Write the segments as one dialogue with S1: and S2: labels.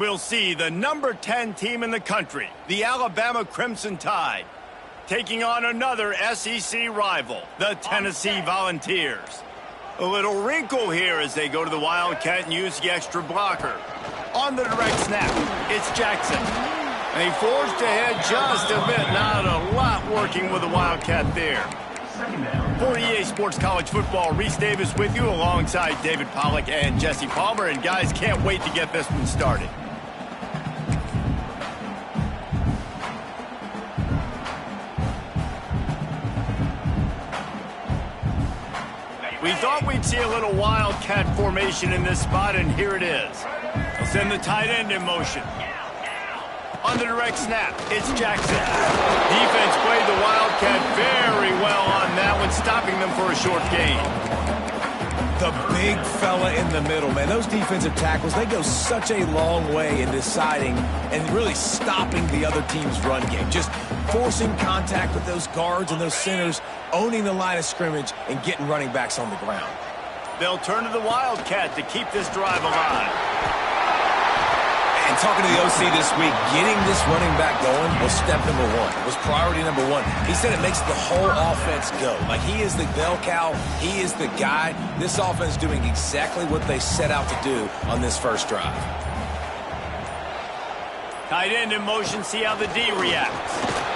S1: We'll see the number 10 team in the country, the Alabama Crimson Tide, taking on another SEC rival, the Tennessee Volunteers. A little wrinkle here as they go to the Wildcat and use the extra blocker. On the direct snap, it's Jackson. And he forged ahead just a bit, not a lot working with the Wildcat there. For EA Sports College Football, Reese Davis with you alongside David Pollack and Jesse Palmer. And guys, can't wait to get this one started. We thought we'd see a little Wildcat formation in this spot, and here it is. They'll send the tight end in motion. On the direct snap, it's Jackson. Defense played the Wildcat very well on that one, stopping them for a short gain.
S2: The big fella in the middle, man. Those defensive tackles, they go such a long way in deciding and really stopping the other team's run game. Just forcing contact with those guards and those centers, owning the line of scrimmage, and getting running backs on the ground.
S1: They'll turn to the Wildcat to keep this drive alive.
S2: And talking to the OC this week, getting this running back going was step number one. It was priority number one. He said it makes the whole offense go. Like, he is the bell cow. He is the guy. This offense is doing exactly what they set out to do on this first drive.
S1: Tight end in motion, see how the D reacts.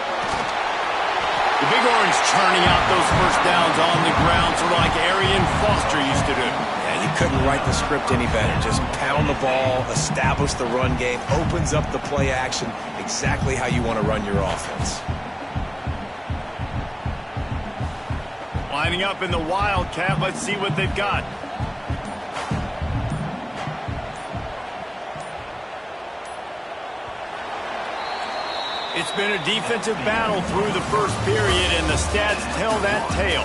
S1: The Big Orange churning out those first downs on the ground, sort of like Arian Foster used to do.
S2: And you couldn't write the script any better. Just pound the ball, establish the run game, opens up the play action, exactly how you want to run your offense.
S1: Lining up in the Wildcat, let's see what they've got. It's been a defensive battle through the first period, and the stats tell that tale.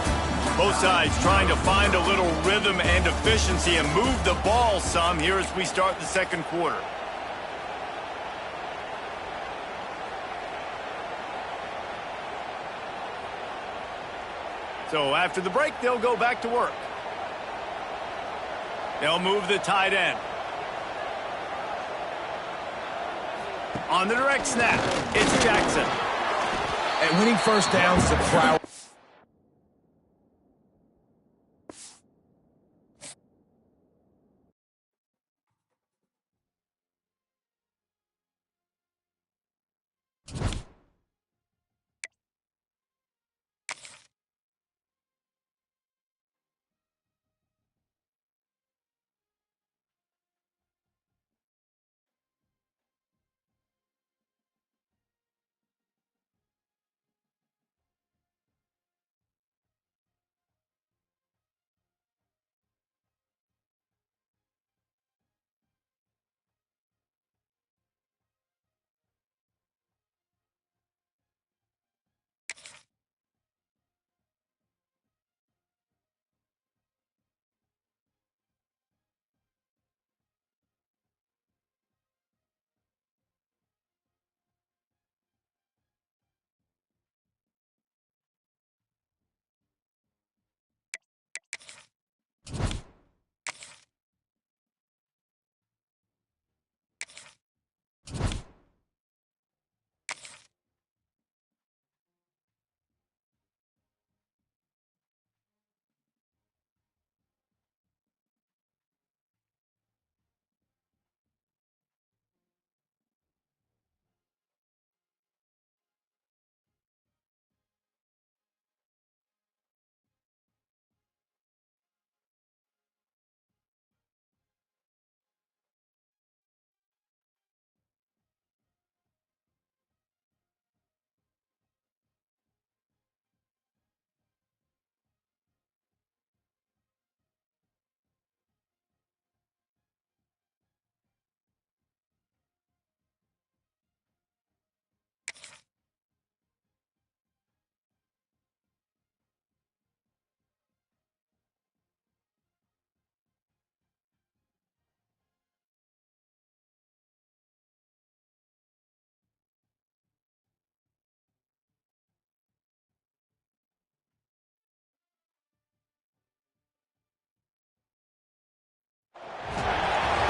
S1: Both sides trying to find a little rhythm and efficiency and move the ball some here as we start the second quarter. So after the break, they'll go back to work. They'll move the tight end. On the direct snap, it's Jackson.
S2: And winning first downs is a priority.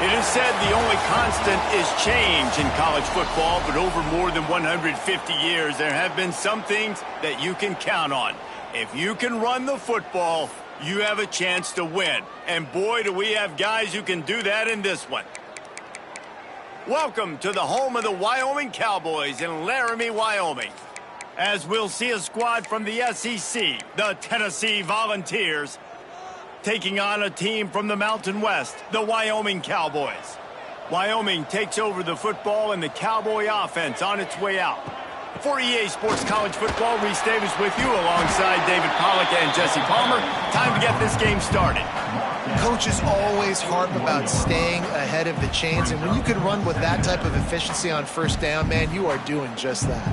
S1: It is said the only constant is change in college football, but over more than 150 years, there have been some things that you can count on. If you can run the football, you have a chance to win. And boy, do we have guys who can do that in this one. Welcome to the home of the Wyoming Cowboys in Laramie, Wyoming. As we'll see a squad from the SEC, the Tennessee Volunteers, taking on a team from the Mountain West, the Wyoming Cowboys. Wyoming takes over the football and the Cowboy offense on its way out. For EA Sports College Football, Reese Davis with you alongside David Pollack and Jesse Palmer. Time to get this game started.
S3: Coaches always harp about staying ahead of the chains, and when you can run with that type of efficiency on first down, man, you are doing just that.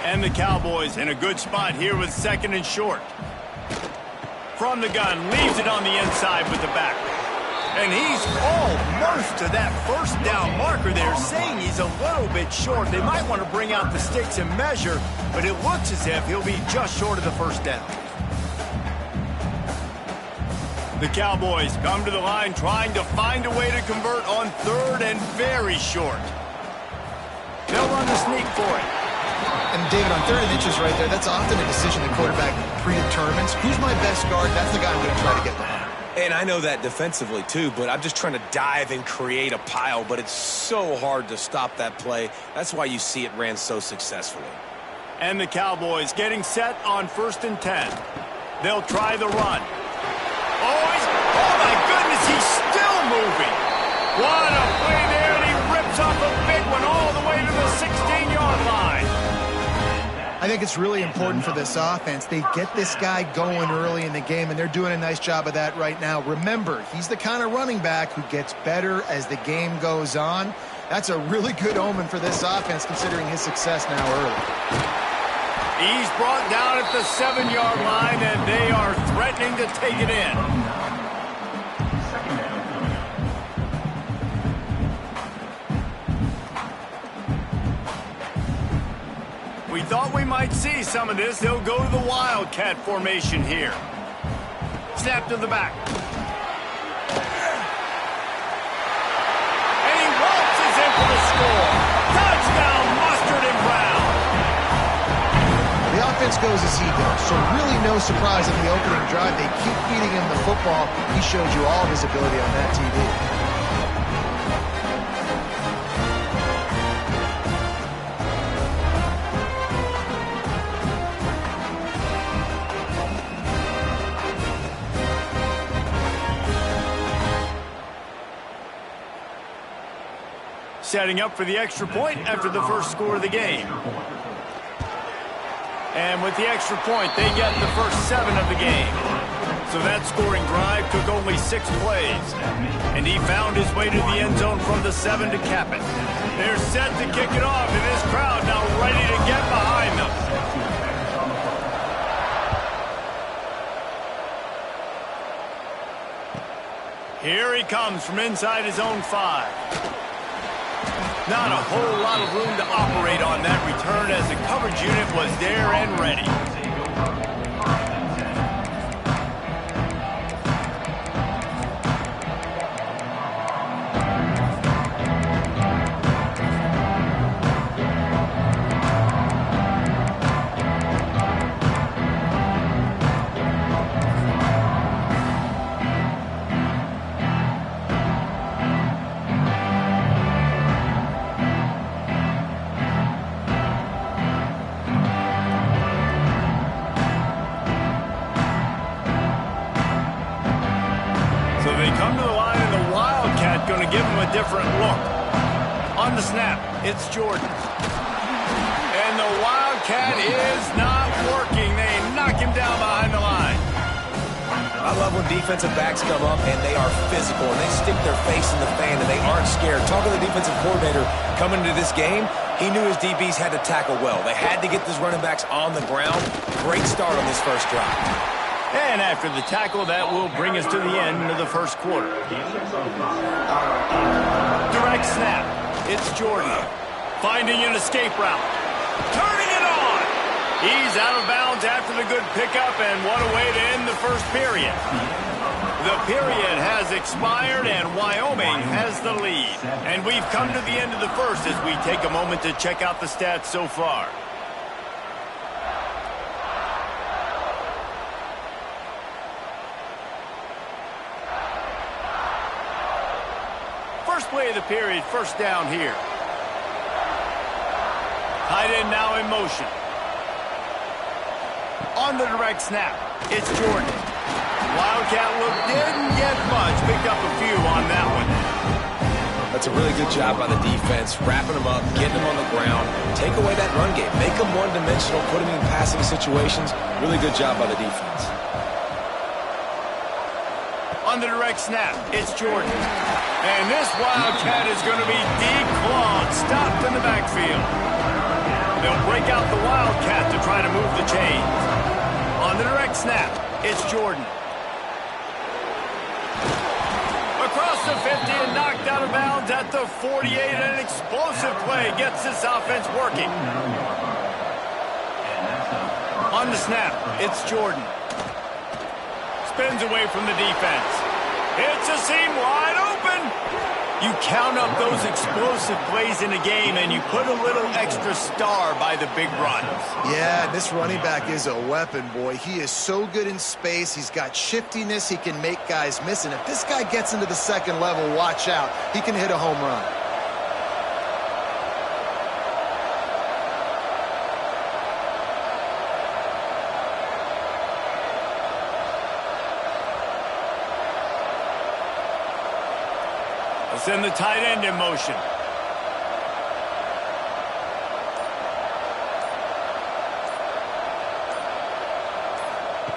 S1: And the Cowboys in a good spot here with second and short. From the gun, leaves it on the inside with the back. And he's almost to that first down marker there, saying he's a little bit short. They might want to bring out the sticks and measure, but it looks as if he'll be just short of the first down. The Cowboys come to the line trying to find a way to convert on third and very short. They'll run the sneak for it.
S3: And David, on third and inches right there, that's often a decision the quarterback predetermines. Who's my best guard? That's the guy I'm going to try to get behind.
S2: And I know that defensively, too, but I'm just trying to dive and create a pile, but it's so hard to stop that play. That's why you see it ran so successfully.
S1: And the Cowboys getting set on 1st and 10. They'll try the run. Oh, my goodness, he's still moving. What a play there, and he rips off a big one all the way to the 16-yard line.
S3: I think it's really important for this offense. They get this guy going early in the game, and they're doing a nice job of that right now. Remember, he's the kind of running back who gets better as the game goes on. That's a really good omen for this offense, considering his success now early.
S1: He's brought down at the 7-yard line, and they are threatening to take it in. We thought we might see some of this. They'll go to the Wildcat formation here. Snap to the back. And he waltzes in for the score. Touchdown, Mustard and Brown.
S3: The offense goes as he goes, so really no surprise in the opening drive. They keep feeding him the football. He showed you all of his ability on that TV.
S1: Setting up for the extra point after the first score of the game. And with the extra point, they get the first 7 of the game. So that scoring drive took only 6 plays. And he found his way to the end zone from the 7 to cap it. They're set to kick it off, and this crowd now ready to get behind them. Here he comes from inside his own 5. Not a whole lot of room to operate on that return as the coverage unit was there and ready. Different look. On the snap, it's Jordan. And the Wildcat is not working. They knock him down behind the line.
S2: I love when defensive backs come up and they are physical and they stick their face in the fan and they aren't scared. Talking to the defensive coordinator coming into this game, he knew his DBs had to tackle well. They had to get these running backs on the ground. Great start on this first drive.
S1: And after the tackle, that will bring us to the end of the first quarter. Direct snap. It's Jordan. Finding an escape route. Turning it on. He's out of bounds after the good pickup, and what a way to end the first period. The period has expired and Wyoming has the lead. And we've come to the end of the first as we take a moment to check out the stats so far. First play of the period, first down here. Tight end now in motion. On the direct snap, it's Jordan. Wildcat look didn't get much. Picked up a few on that one.
S2: That's a really good job by the defense, wrapping them up, getting them on the ground. Take away that run game. Make them one-dimensional, put them in passing situations. Really good job by the defense.
S1: On the direct snap, it's Jordan. And this Wildcat is going to be declawed, stopped in the backfield. They'll break out the Wildcat to try to move the chains. On the direct snap, it's Jordan. Across the 50 and knocked out of bounds at the 48. An explosive play gets this offense working. On the snap, it's Jordan. Spins away from the defense. It's a seam wide open. You count up those explosive plays in a game and you put a little extra star by the big runs.
S3: Yeah, this running back is a weapon, boy. He is so good in space. He's got shiftiness. He can make guys miss. And if this guy gets into the second level, watch out. He can hit a home run.
S1: Send the tight end in motion.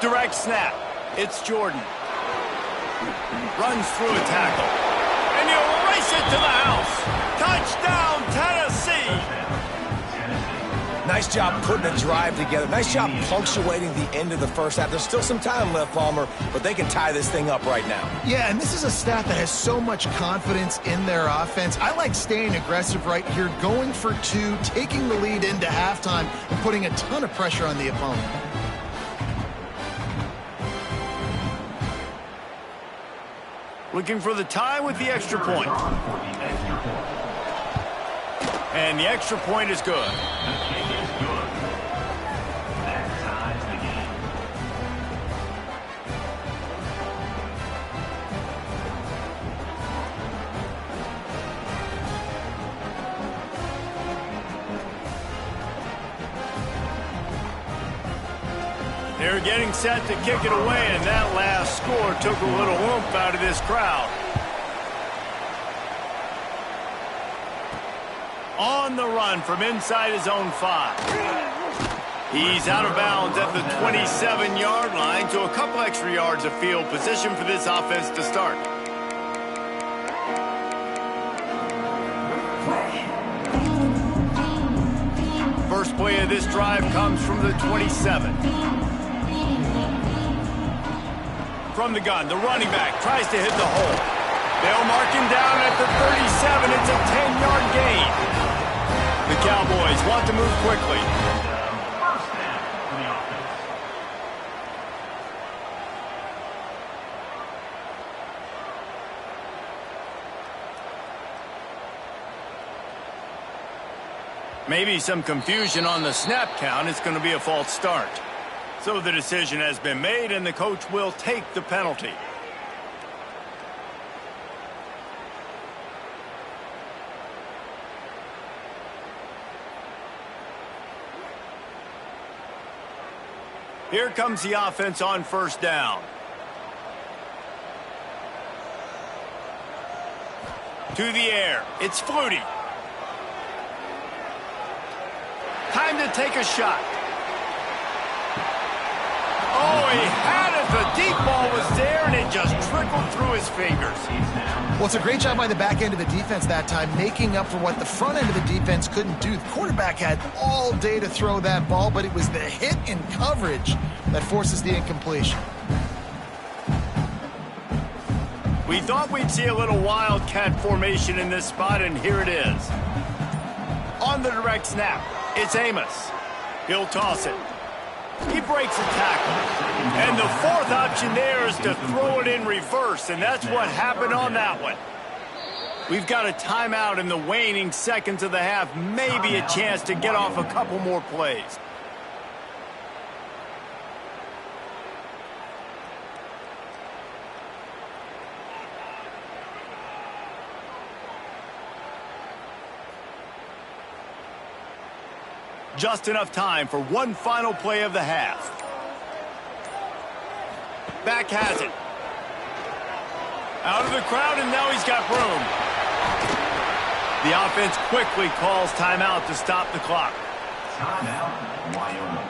S1: Direct snap. It's Jordan. Runs through a tackle. And he'll race it to the house. Touchdown, Tennessee!
S2: Nice job putting a drive together. Nice job punctuating the end of the first half. There's still some time left, Palmer, but they can tie this thing up right now.
S3: Yeah, and this is a staff that has so much confidence in their offense. I like staying aggressive right here, going for two, taking the lead into halftime, and putting a ton of pressure on the opponent.
S1: Looking for the tie with the extra point. And the extra point is good. They're getting set to kick it away, and that last score took a little oomph out of this crowd. On the run from inside his own 5. He's out of bounds at the 27-yard line, so a couple extra yards of field position for this offense to start. First play of this drive comes from the 27. From the gun, the running back tries to hit the hole. They'll mark him down at the 37. It's a 10-yard gain. The Cowboys want to move quickly. Maybe some confusion on the snap count. It's going to be a false start. So the decision has been made, and the coach will take the penalty. Here comes the offense on first down. To the air. It's Flutie. Time to take a shot. Oh, he had it. The deep ball was there, and it just trickled through his fingers.
S3: Well, it's a great job by the back end of the defense that time, making up for what the front end of the defense couldn't do. The quarterback had all day to throw that ball, but it was the hit in coverage that forces the incompletion.
S1: We thought we'd see a little wildcat formation in this spot, and here it is. On the direct snap, it's Amos. He'll toss it. He breaks a tackle. And the fourth option there is to throw it in reverse, and that's what happened on that one. We've got a timeout in the waning seconds of the half. Maybe a chance to get off a couple more plays. Just enough time for one final play of the half. Back has it. Out of the crowd, and now he's got room. The offense quickly calls timeout to stop the clock.
S4: Timeout, Wyoming.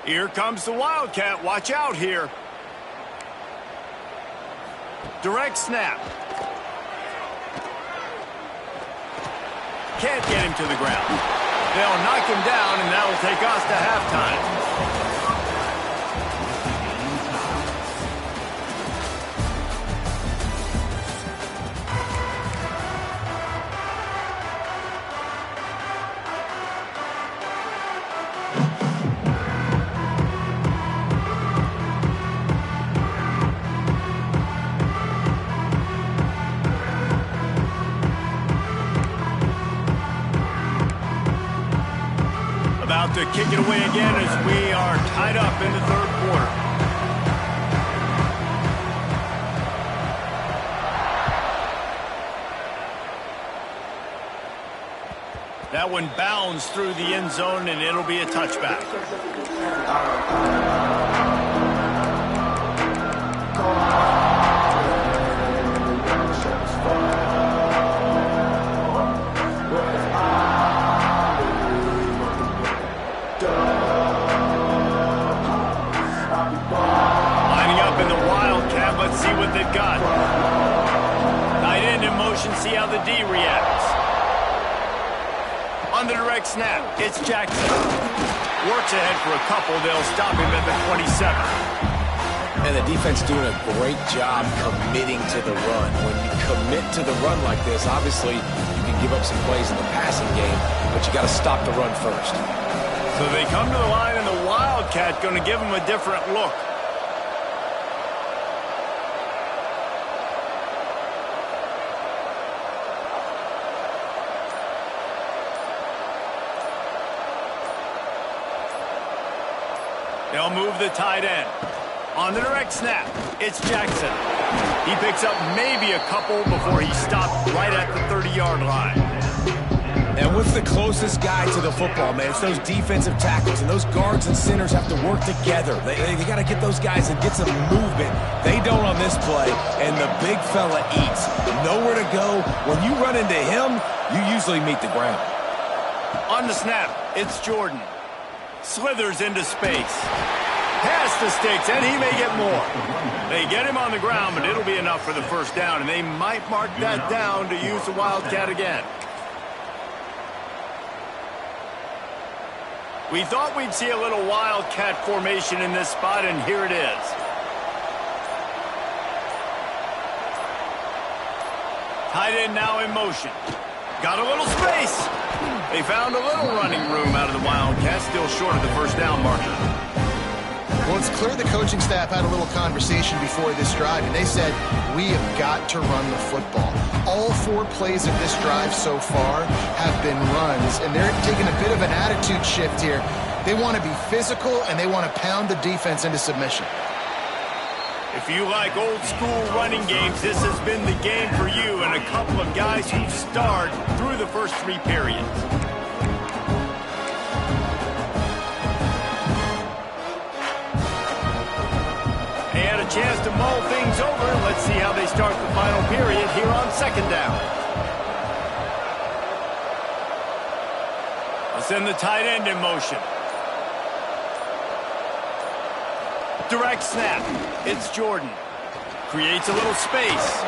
S1: Here comes the Wildcat. Watch out here. Direct snap. Can't get him to the ground. They'll knock him down, and that will take us to halftime. To kick it away again as we are tied up in the third quarter. That one bounds through the end zone, and it'll be a touchback. Let's see what they've got. Tight end in motion, see how the D reacts. On the direct snap, it's Jackson. Works ahead for a couple, they'll stop him at the 27.
S2: And the defense doing a great job committing to the run. When you commit to the run like this, obviously you can give up some plays in the passing game, but you got to stop the run first.
S1: So they come to the line, and the Wildcat going to give them a different look. They'll move the tight end. On the direct snap, it's Jackson. He picks up maybe a couple before he stopped right at the 30-yard line.
S2: And what's the closest guy to the football, man? It's those defensive tackles, and those guards and centers have to work together. They got to get those guys and get some movement. They don't on this play, and the big fella eats. Nowhere to go. When you run into him, you usually meet the ground.
S1: On the snap, it's Jordan. Slithers into space. Pass to Sticks, and he may get more. They get him on the ground, but it'll be enough for the first down, and they might mark that down to use the Wildcat again. We thought we'd see a little Wildcat formation in this spot, and here it is. Tight end now in motion. Got a little space. They found a little running room out of the Wildcats, still short of the first down marker.
S3: Well, it's clear the coaching staff had a little conversation before this drive, and they said, we have got to run the football. All 4 plays of this drive so far have been runs, and they're taking a bit of an attitude shift here. They want to be physical, and they want to pound the defense into submission.
S1: If you like old-school running games, this has been the game for you and a couple of guys who starred through the first 3 periods. They had a chance to mull things over. Let's see how they start the final period here on second down. Let's send the tight end in motion. Direct snap. It's Jordan. Creates a little space.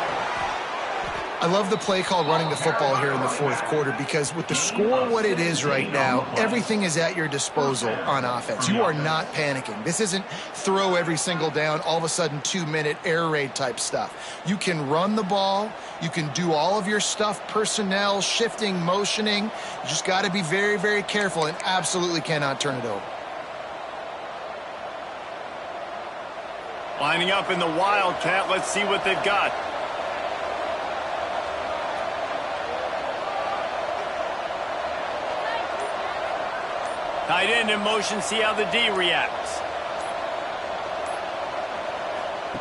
S3: I love the play call running the football here in the fourth quarter because with the score what it is right now, everything is at your disposal on offense. You are not panicking. This isn't throw every single down, all of a sudden 2-minute air raid type stuff. You can run the ball. You can do all of your stuff, personnel, shifting, motioning. You just got to be very, very careful and absolutely cannot turn it over.
S1: Lining up in the Wildcat. Let's see what they've got. Tight end in motion, see how the D reacts.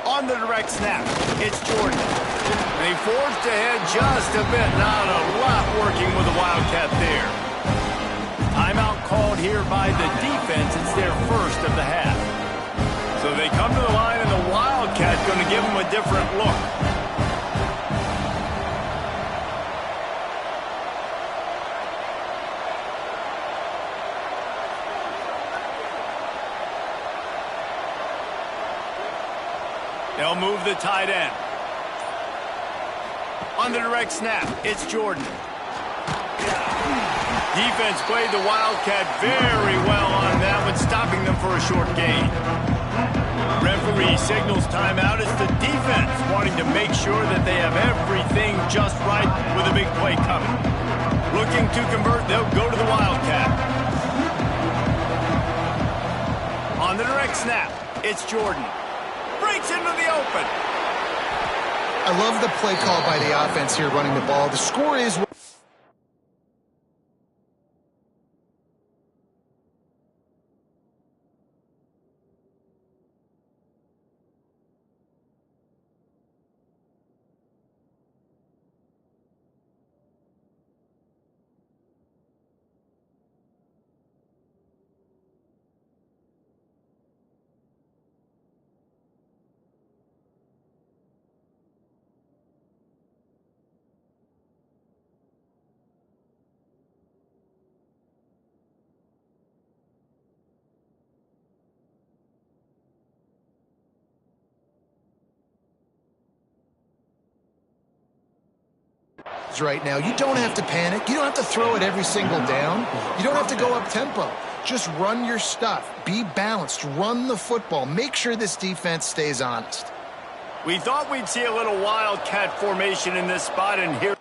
S1: On the direct snap, it's Jordan. And he forged ahead just a bit. Not a lot working with the Wildcat there. Timeout called here by the defense. It's their first of the half. So they come to the line, and the Wildcat going to give them a different look. They'll move the tight end. On the direct snap, it's Jordan. Defense played the Wildcat very well on that one, stopping them for a short gain. Referee signals timeout. It's the defense wanting to make sure that they have everything just right with a big play coming. Looking to convert, they'll go to the Wildcat. On the direct snap, it's Jordan. Breaks into the open.
S3: I love the play call by the offense here running the ball. The score is... right now. You don't have to panic. You don't have to throw it every single down. You don't have to go up tempo. Just run your stuff. Be balanced. Run the football. Make sure this defense stays honest.
S1: We thought we'd see a little Wildcat formation in this spot, and here...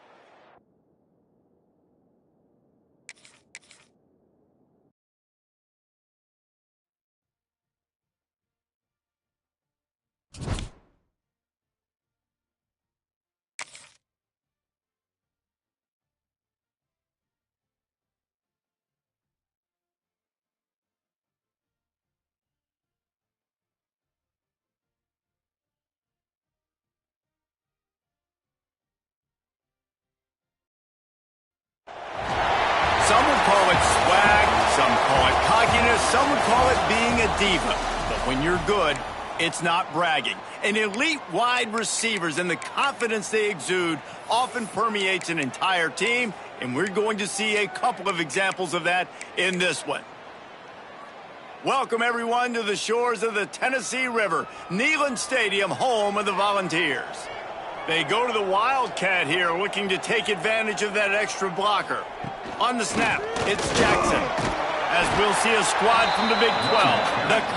S1: Some would call it swag, some call it cockiness, some would call it being a diva. But when you're good, it's not bragging. And elite wide receivers and the confidence they exude often permeates an entire team, and we're going to see a couple of examples of that in this one. Welcome, everyone, to the shores of the Tennessee River, Neyland Stadium, home of the Volunteers. They go to the Wildcat here, looking to take advantage of that extra blocker. On the snap, it's Jackson. As we'll see a squad from the Big 12.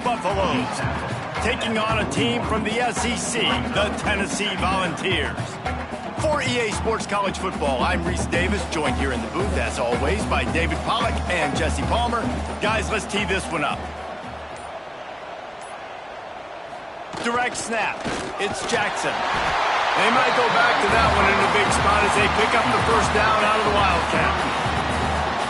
S1: Buffaloes taking on a team from the SEC, the Tennessee Volunteers. For EA Sports College Football, I'm Reese Davis, joined here in the booth, as always, by David Pollack and Jesse Palmer. Guys, let's tee this one up. Direct snap. It's Jackson. They might go back to that one in a big spot as they pick up the first down out of the Wildcat.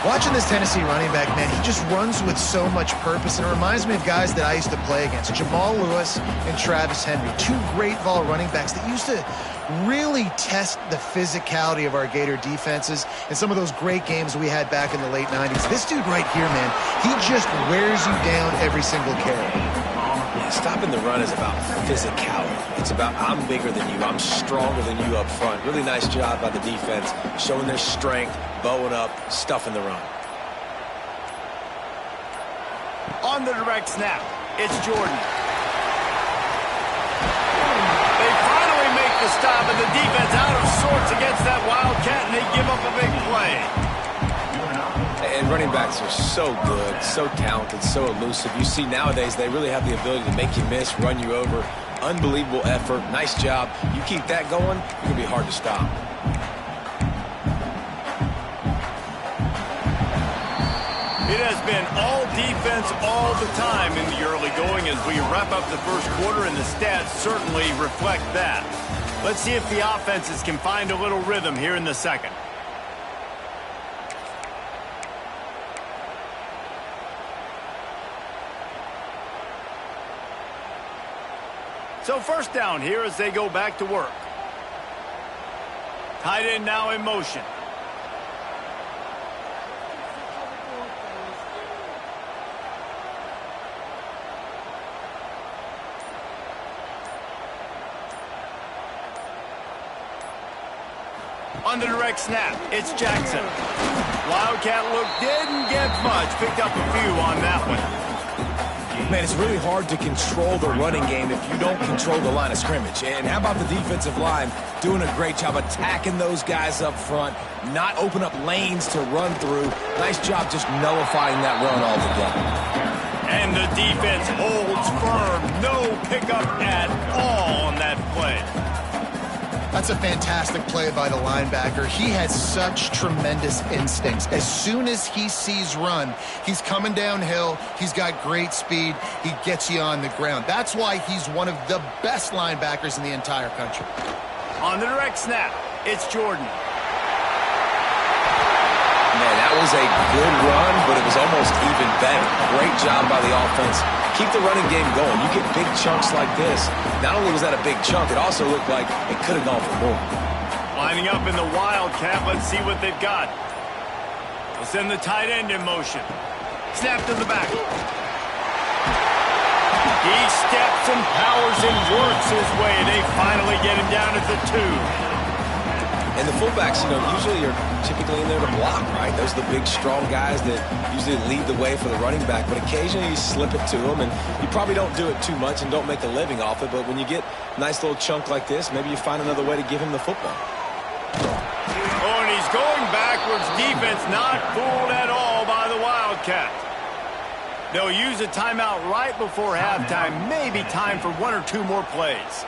S3: Watching this Tennessee running back, man, he just runs with so much purpose, and it reminds me of guys that I used to play against, Jamal Lewis and Travis Henry, two great vol running backs that used to really test the physicality of our Gator defenses and some of those great games we had back in the late 90s. This dude right here, man, he just wears you down every single carry.
S2: Yeah, stopping the run is about physicality. It's about I'm bigger than you, I'm stronger than you up front. Really nice job by the defense, showing their strength, bowing up, stuffing the run.
S1: On the direct snap, it's Jordan. They finally make the stop, and the defense out of sorts against that Wildcat, and they give up a big play.
S2: And running backs are so good, so talented, so elusive. You see nowadays they really have the ability to make you miss, run you over. Unbelievable effort. Nice job. You keep that going, it's going to be hard to stop.
S1: It has been all defense all the time in the early going as we wrap up the first quarter, and the stats certainly reflect that. Let's see if the offenses can find a little rhythm here in the second. So first down here as they go back to work. Tight end now in motion. On the direct snap, it's Jackson. Wildcat look didn't get much. Picked up a few on that one.
S2: Man, it's really hard to control the running game if you don't control the line of scrimmage. And how about the defensive line doing a great job attacking those guys up front, not open up lanes to run through. Nice job just nullifying that run altogether.
S1: And the defense holds firm. No pickup at all on that play.
S3: That's a fantastic play by the linebacker. He has such tremendous instincts. As soon as he sees run, he's coming downhill. He's got great speed. He gets you on the ground. That's why he's one of the best linebackers in the entire country.
S1: On the direct snap, it's Jordan.
S2: Man, that was a good run, but it was almost even better. Great job by the offense. Keep the running game going. You get big chunks like this. Not only was that a big chunk, it also looked like it could have gone for more.
S1: Lining up in the Wildcat. Let's see what they've got. They'll send the tight end in motion. Snap to the back. He steps and powers and works his way. They finally get him down at the 2.
S2: And the fullbacks, usually are typically in there to block, right? Those are the big, strong guys that usually lead the way for the running back. But occasionally you slip it to them, and you probably don't do it too much and don't make a living off it. But when you get a nice little chunk like this, maybe you find another way to give him the football.
S1: Oh, and he's going backwards. Defense not fooled at all by the Wildcat. They'll use a timeout right before halftime. Maybe time for one or two more plays.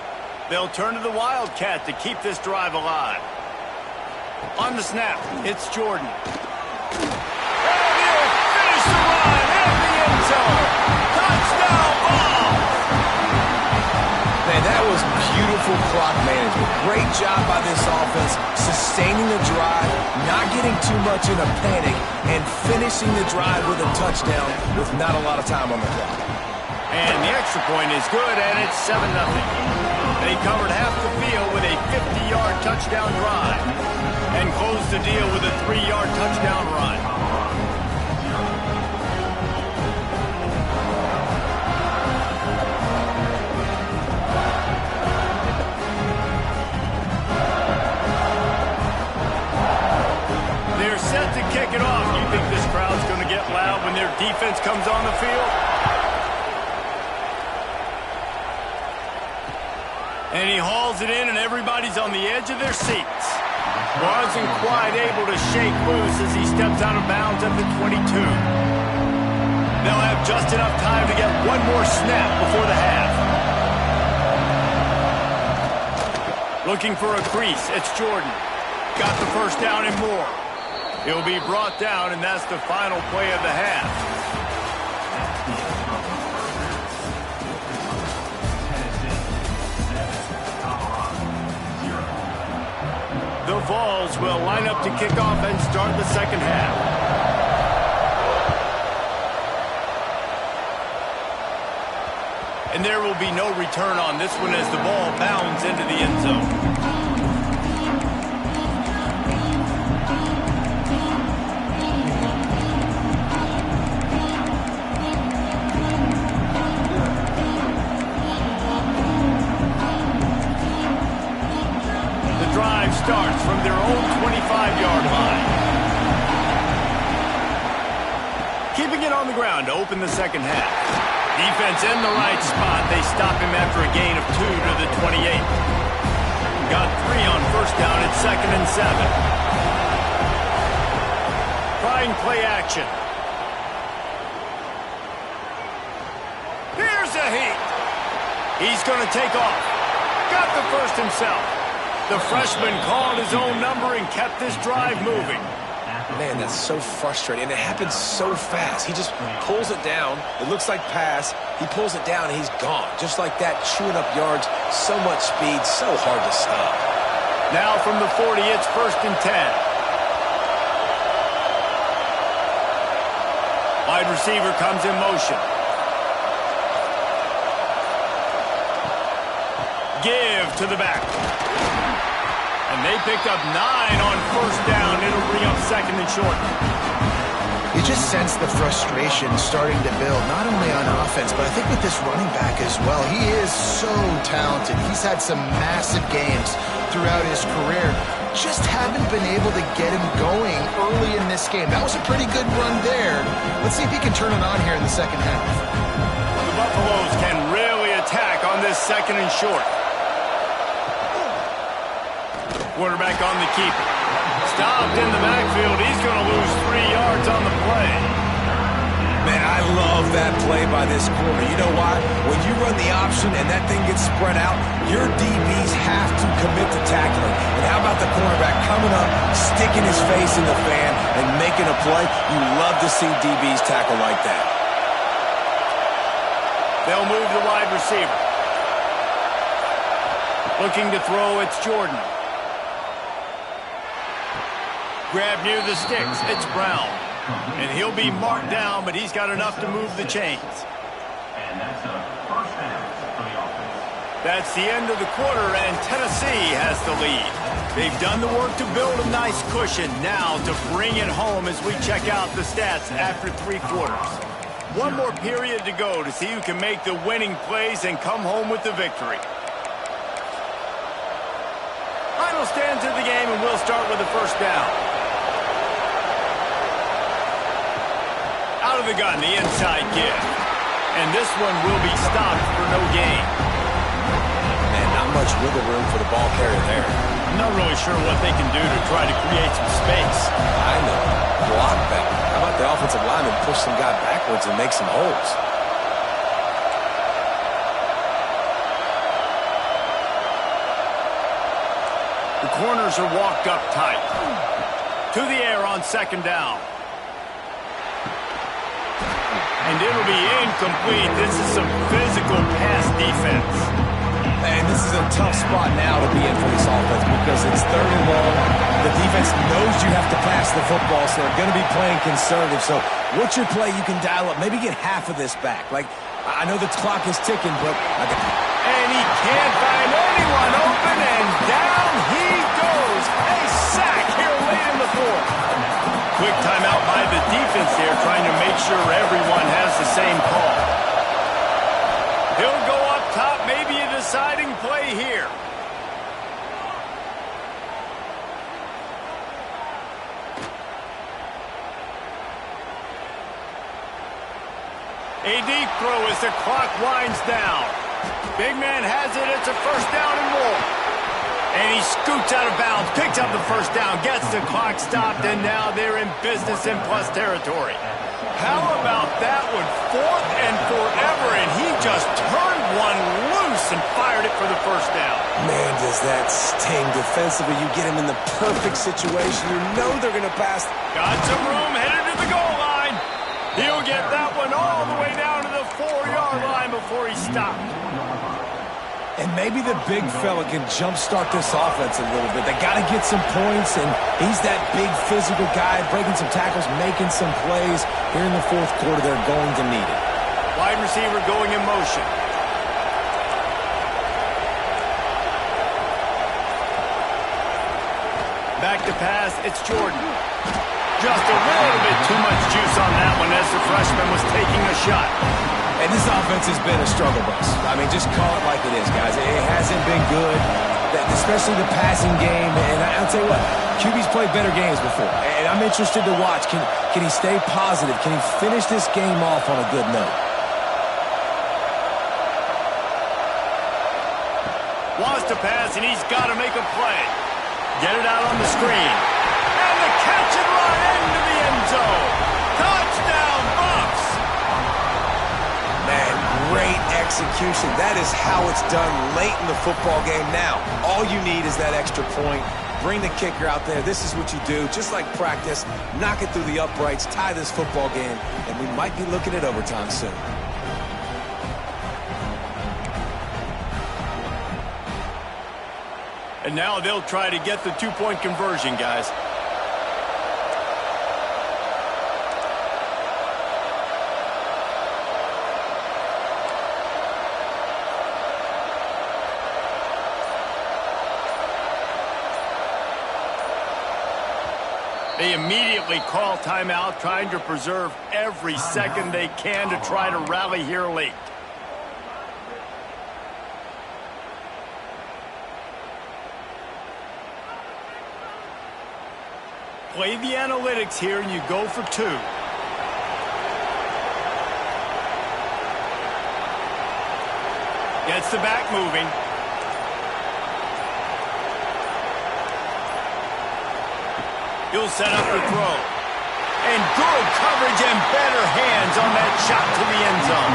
S1: They'll turn to the Wildcat to keep this drive alive. On the snap, it's Jordan. And he'll finish the run at the end zone. Touchdown ball!
S2: Man, that was beautiful clock management. Great job by this offense, sustaining the drive, not getting too much in a panic, and finishing the drive with a touchdown with not a lot of time on the clock.
S1: And the extra point is good, and it's 7-0. They covered half the field with a 50-yard touchdown drive and closed the deal with a 3-yard touchdown run. They're set to kick it off. You think this crowd's going to get loud when their defense comes on the field? And he hauls it in, and everybody's on the edge of their seats. Wasn't quite able to shake loose as he steps out of bounds at the 22. They'll have just enough time to get one more snap before the half. Looking for a crease, it's Jordan. Got the first down and more. He'll be brought down, and that's the final play of the half. The Vols will line up to kick off and start the second half. And there will be no return on this one as the ball bounds into the end zone. Starts from their own 25-yard line. Keeping it on the ground to open the second half. Defense in the right spot. They stop him after a gain of 2 to the 28. Got 3 on first down at 2nd and 7. Trying play action. Here's a heat. He's going to take off. Got the first himself. The freshman called his own number and kept this drive moving.
S2: Man, that's so frustrating. And it happens so fast. He just pulls it down. It looks like pass. He pulls it down, and he's gone. Just like that, chewing up yards. So much speed, so hard to stop.
S1: Now from the 40, it's 1st and 10. Wide receiver comes in motion. Give to the back. And they picked up 9 on first down. It'll bring up 2nd and short.
S3: You just sense the frustration starting to build, not only on offense, but I think with this running back as well. He is so talented. He's had some massive games throughout his career. Just haven't been able to get him going early in this game. That was a pretty good run there. Let's see if he can turn it on here in the second half.
S1: The Buffaloes can really attack on this 2nd and short. Quarterback on the keeper. Stopped in the backfield. He's going to lose 3 yards on the play.
S2: Man, I love that play by this corner. You know why? When you run the option and that thing gets spread out, your DBs have to commit to tackling. And how about the cornerback coming up, sticking his face in the fan, and making a play? You love to see DBs tackle like that.
S1: They'll move the wide receiver. Looking to throw, it's Jordan. Grab near the sticks. It's Brown. And he'll be marked down, but he's got enough to move the chains.
S4: And that's a first down for the offense.
S1: That's the end of the quarter, and Tennessee has the lead. They've done the work to build a nice cushion. Now to bring it home as we check out the stats after 3 quarters. One more period to go to see who can make the winning plays and come home with the victory. Final stands of the game, and we'll start with the first down. Out of the gun, the inside give. And this one will be stopped for no gain.
S2: Man, not much wiggle room for the ball carrier there.
S1: I'm not really sure what they can do to try to create some space.
S2: I know. Block that. How about the offensive lineman push some guy backwards and make some holes?
S1: The corners are walked up tight. To the air on 2nd down. And it'll be incomplete. This is some physical pass defense.
S2: And this is a tough spot now to be in for this offense because it's 3rd and long. The defense knows you have to pass the football, so they're going to be playing conservative. So what's your play you can dial up? Maybe get half of this back. Like, I know the clock is ticking, but...
S1: And he can't find anyone open, and down he goes. A sack here late in the 4th. Quick timeout by the defense there, trying to make sure everyone has the same call. He'll go up top, maybe a deciding play here. A deep throw as the clock winds down. Big man has it. It's a first down and more. And he scoots out of bounds, picks up the first down, gets the clock stopped, and now they're in business in plus territory. How about that one? 4th and forever, and he just turned one loose and fired it for the first down.
S2: Man, does that sting defensively. You get him in the perfect situation. You know they're going to pass.
S1: Got some room, headed to the goal line. He'll get that one all the way down to the 4-yard line before he stopped.
S2: And maybe the big fella can jumpstart this offense a little bit. They got to get some points, and he's that big physical guy, breaking some tackles, making some plays. Here in the 4th quarter, they're going to need it.
S1: Wide receiver going in motion. Back to pass, it's Jordan. Just a little bit too much juice on that one as the freshman was taking a shot.
S2: And this offense has been a struggle bus. I mean, just call it like it is, guys. It hasn't been good, especially the passing game. And I'll tell you what, QB's played better games before. And I'm interested to watch. Can he stay positive? Can he finish this game off on a good note?
S1: Wants to pass, and he's got to make a play. Get it out on the screen. And the catch and run into the end zone. Touchdown, Bucs!
S2: Man, great execution. That is how it's done late in the football game. Now, all you need is that extra point. Bring the kicker out there. This is what you do. Just like practice, knock it through the uprights, tie this football game, and we might be looking at overtime soon.
S1: And now they'll try to get the two-point conversion, guys. They immediately call timeout, trying to preserve every second they can to try to rally here late. Play the analytics here, and you go for two. Gets the back moving. He'll set up the throw. And good coverage and better hands on that shot to the end zone.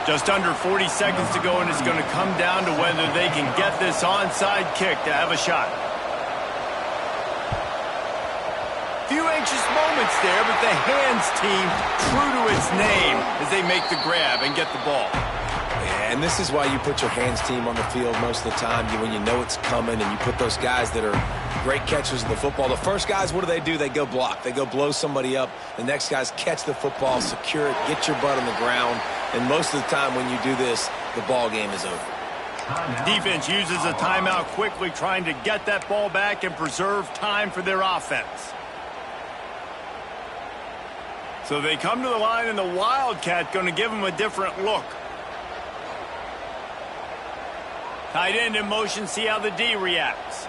S1: Just under 40 seconds to go, and it's going to come down to whether they can get this onside kick to have a shot. Few anxious moments there, but the hands team true to its name as they make the grab and get the ball.
S2: Yeah, and this is why you put your hands team on the field most of the time when you know it's coming, and you put those guys that are great catchers of the football. The first guys, what do? They go block. They go blow somebody up. The next guys catch the football, secure it, get your butt on the ground. And most of the time when you do this, the ball game is over.
S1: Defense uses a timeout quickly, trying to get that ball back and preserve time for their offense. So they come to the line, and the Wildcat going to give them a different look. Tight end in motion, see how the D reacts.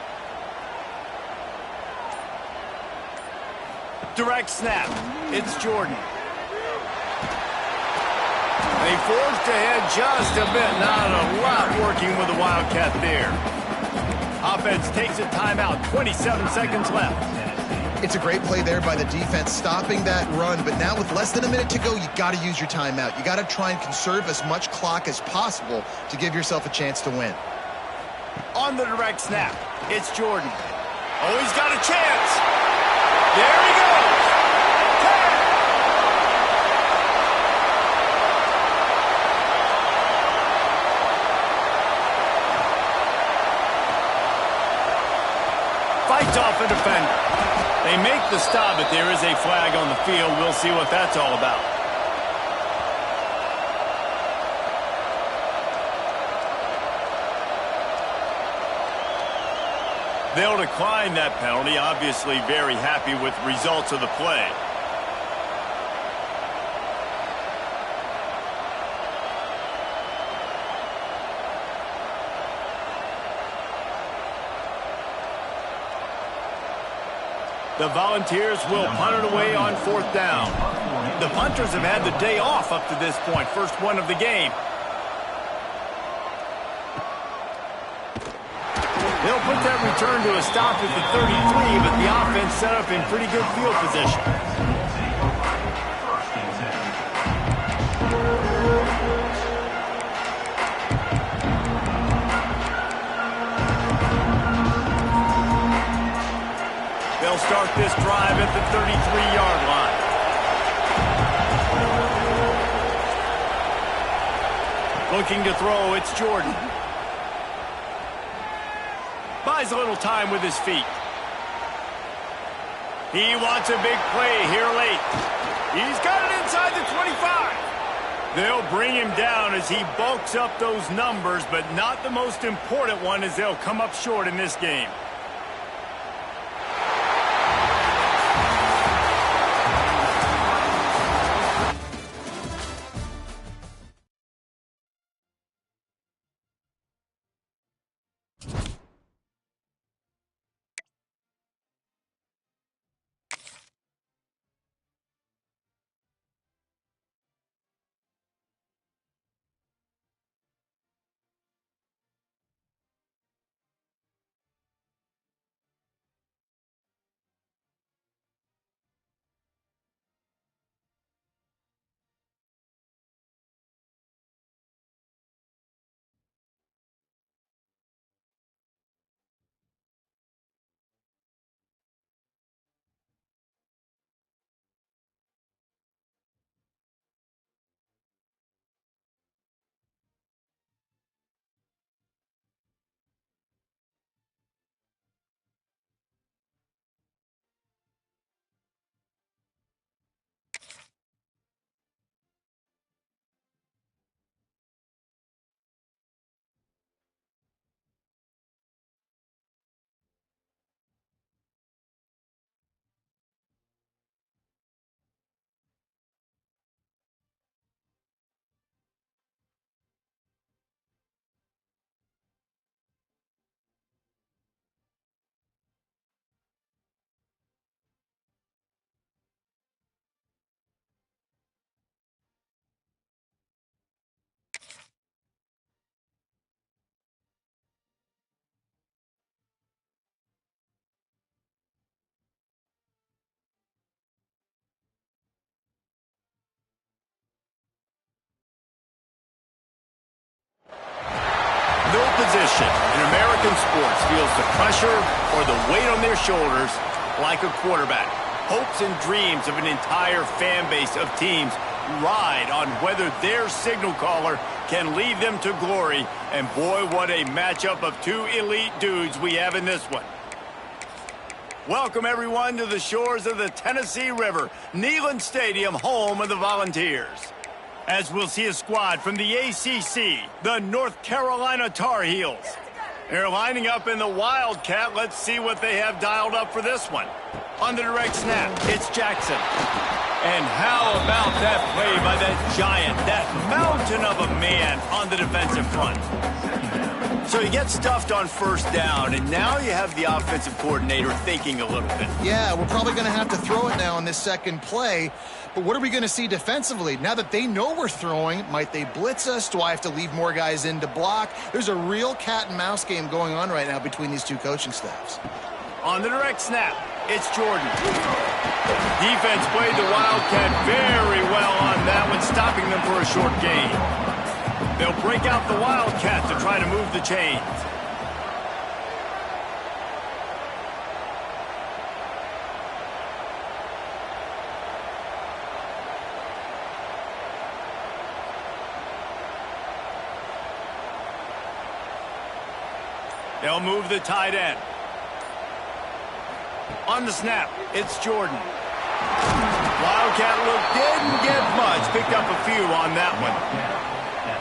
S1: Direct snap. It's Jordan. They forged ahead just a bit. Not a lot working with the Wildcat there. Offense takes a timeout. 27 seconds left.
S3: It's a great play there by the defense, stopping that run. But now with less than a minute to go, you got to use your timeout. You got to try and conserve as much clock as possible to give yourself a chance to win.
S1: On the direct snap, it's Jordan. Oh, he's got a chance. There he goes. Fights off a defender. They make the stop, but there is a flag on the field. We'll see what that's all about. They'll decline that penalty, obviously very happy with the results of the play. The Volunteers will punt it away on fourth down. The punters have had the day off up to this point, first one of the game. They'll put that return to a stop at the 33, but the offense set up in pretty good field position. They'll start this drive at the 33-yard line. Looking to throw, it's Jordan. Buys a little time with his feet. He wants a big play here late. He's got it inside the 25. They'll bring him down as he bulks up those numbers, but not the most important one as they'll come up short in this game. No position in American sports feels the pressure or the weight on their shoulders like a quarterback. Hopes and dreams of an entire fan base of teams ride on whether their signal caller can lead them to glory. And boy, what a matchup of two elite dudes we have in this one. Welcome, everyone, to the shores of the Tennessee River, Neyland Stadium, home of the Volunteers. As we'll see a squad from the ACC, the North Carolina Tar Heels. They're lining up in the Wildcat. Let's see what they have dialed up for this one. On the direct snap, it's Jackson. And how about that play by that giant, that mountain of a man on the defensive front? So he gets stuffed on first down, and now you have the offensive coordinator thinking a little bit.
S3: Yeah, we're probably going to have to throw it now in this second play. But what are we going to see defensively? Now that they know we're throwing, might they blitz us? Do I have to leave more guys in to block? There's a real cat and mouse game going on right now between these two coaching staffs.
S1: On the direct snap, it's Jordan. Defense played the Wildcat very well on that one, stopping them for a short gain. They'll break out the Wildcat to try to move the chains. They'll move the tight end. On the snap, it's Jordan. Wildcat look didn't get much. Picked up a few on that one.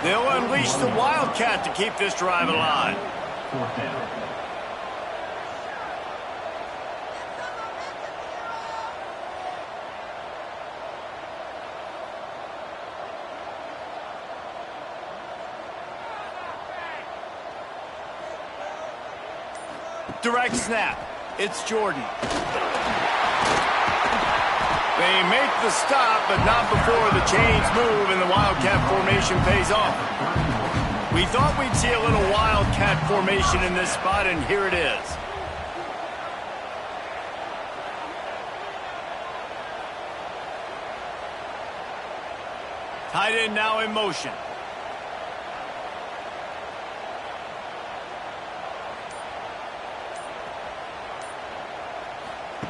S1: They'll unleash the Wildcat to keep this drive alive.
S4: Fourth down.
S1: Direct snap. It's Jordan. They make the stop, but not before the chains move and the Wildcat formation pays off. We thought we'd see a little Wildcat formation in this spot, and here it is. Tight end now in motion.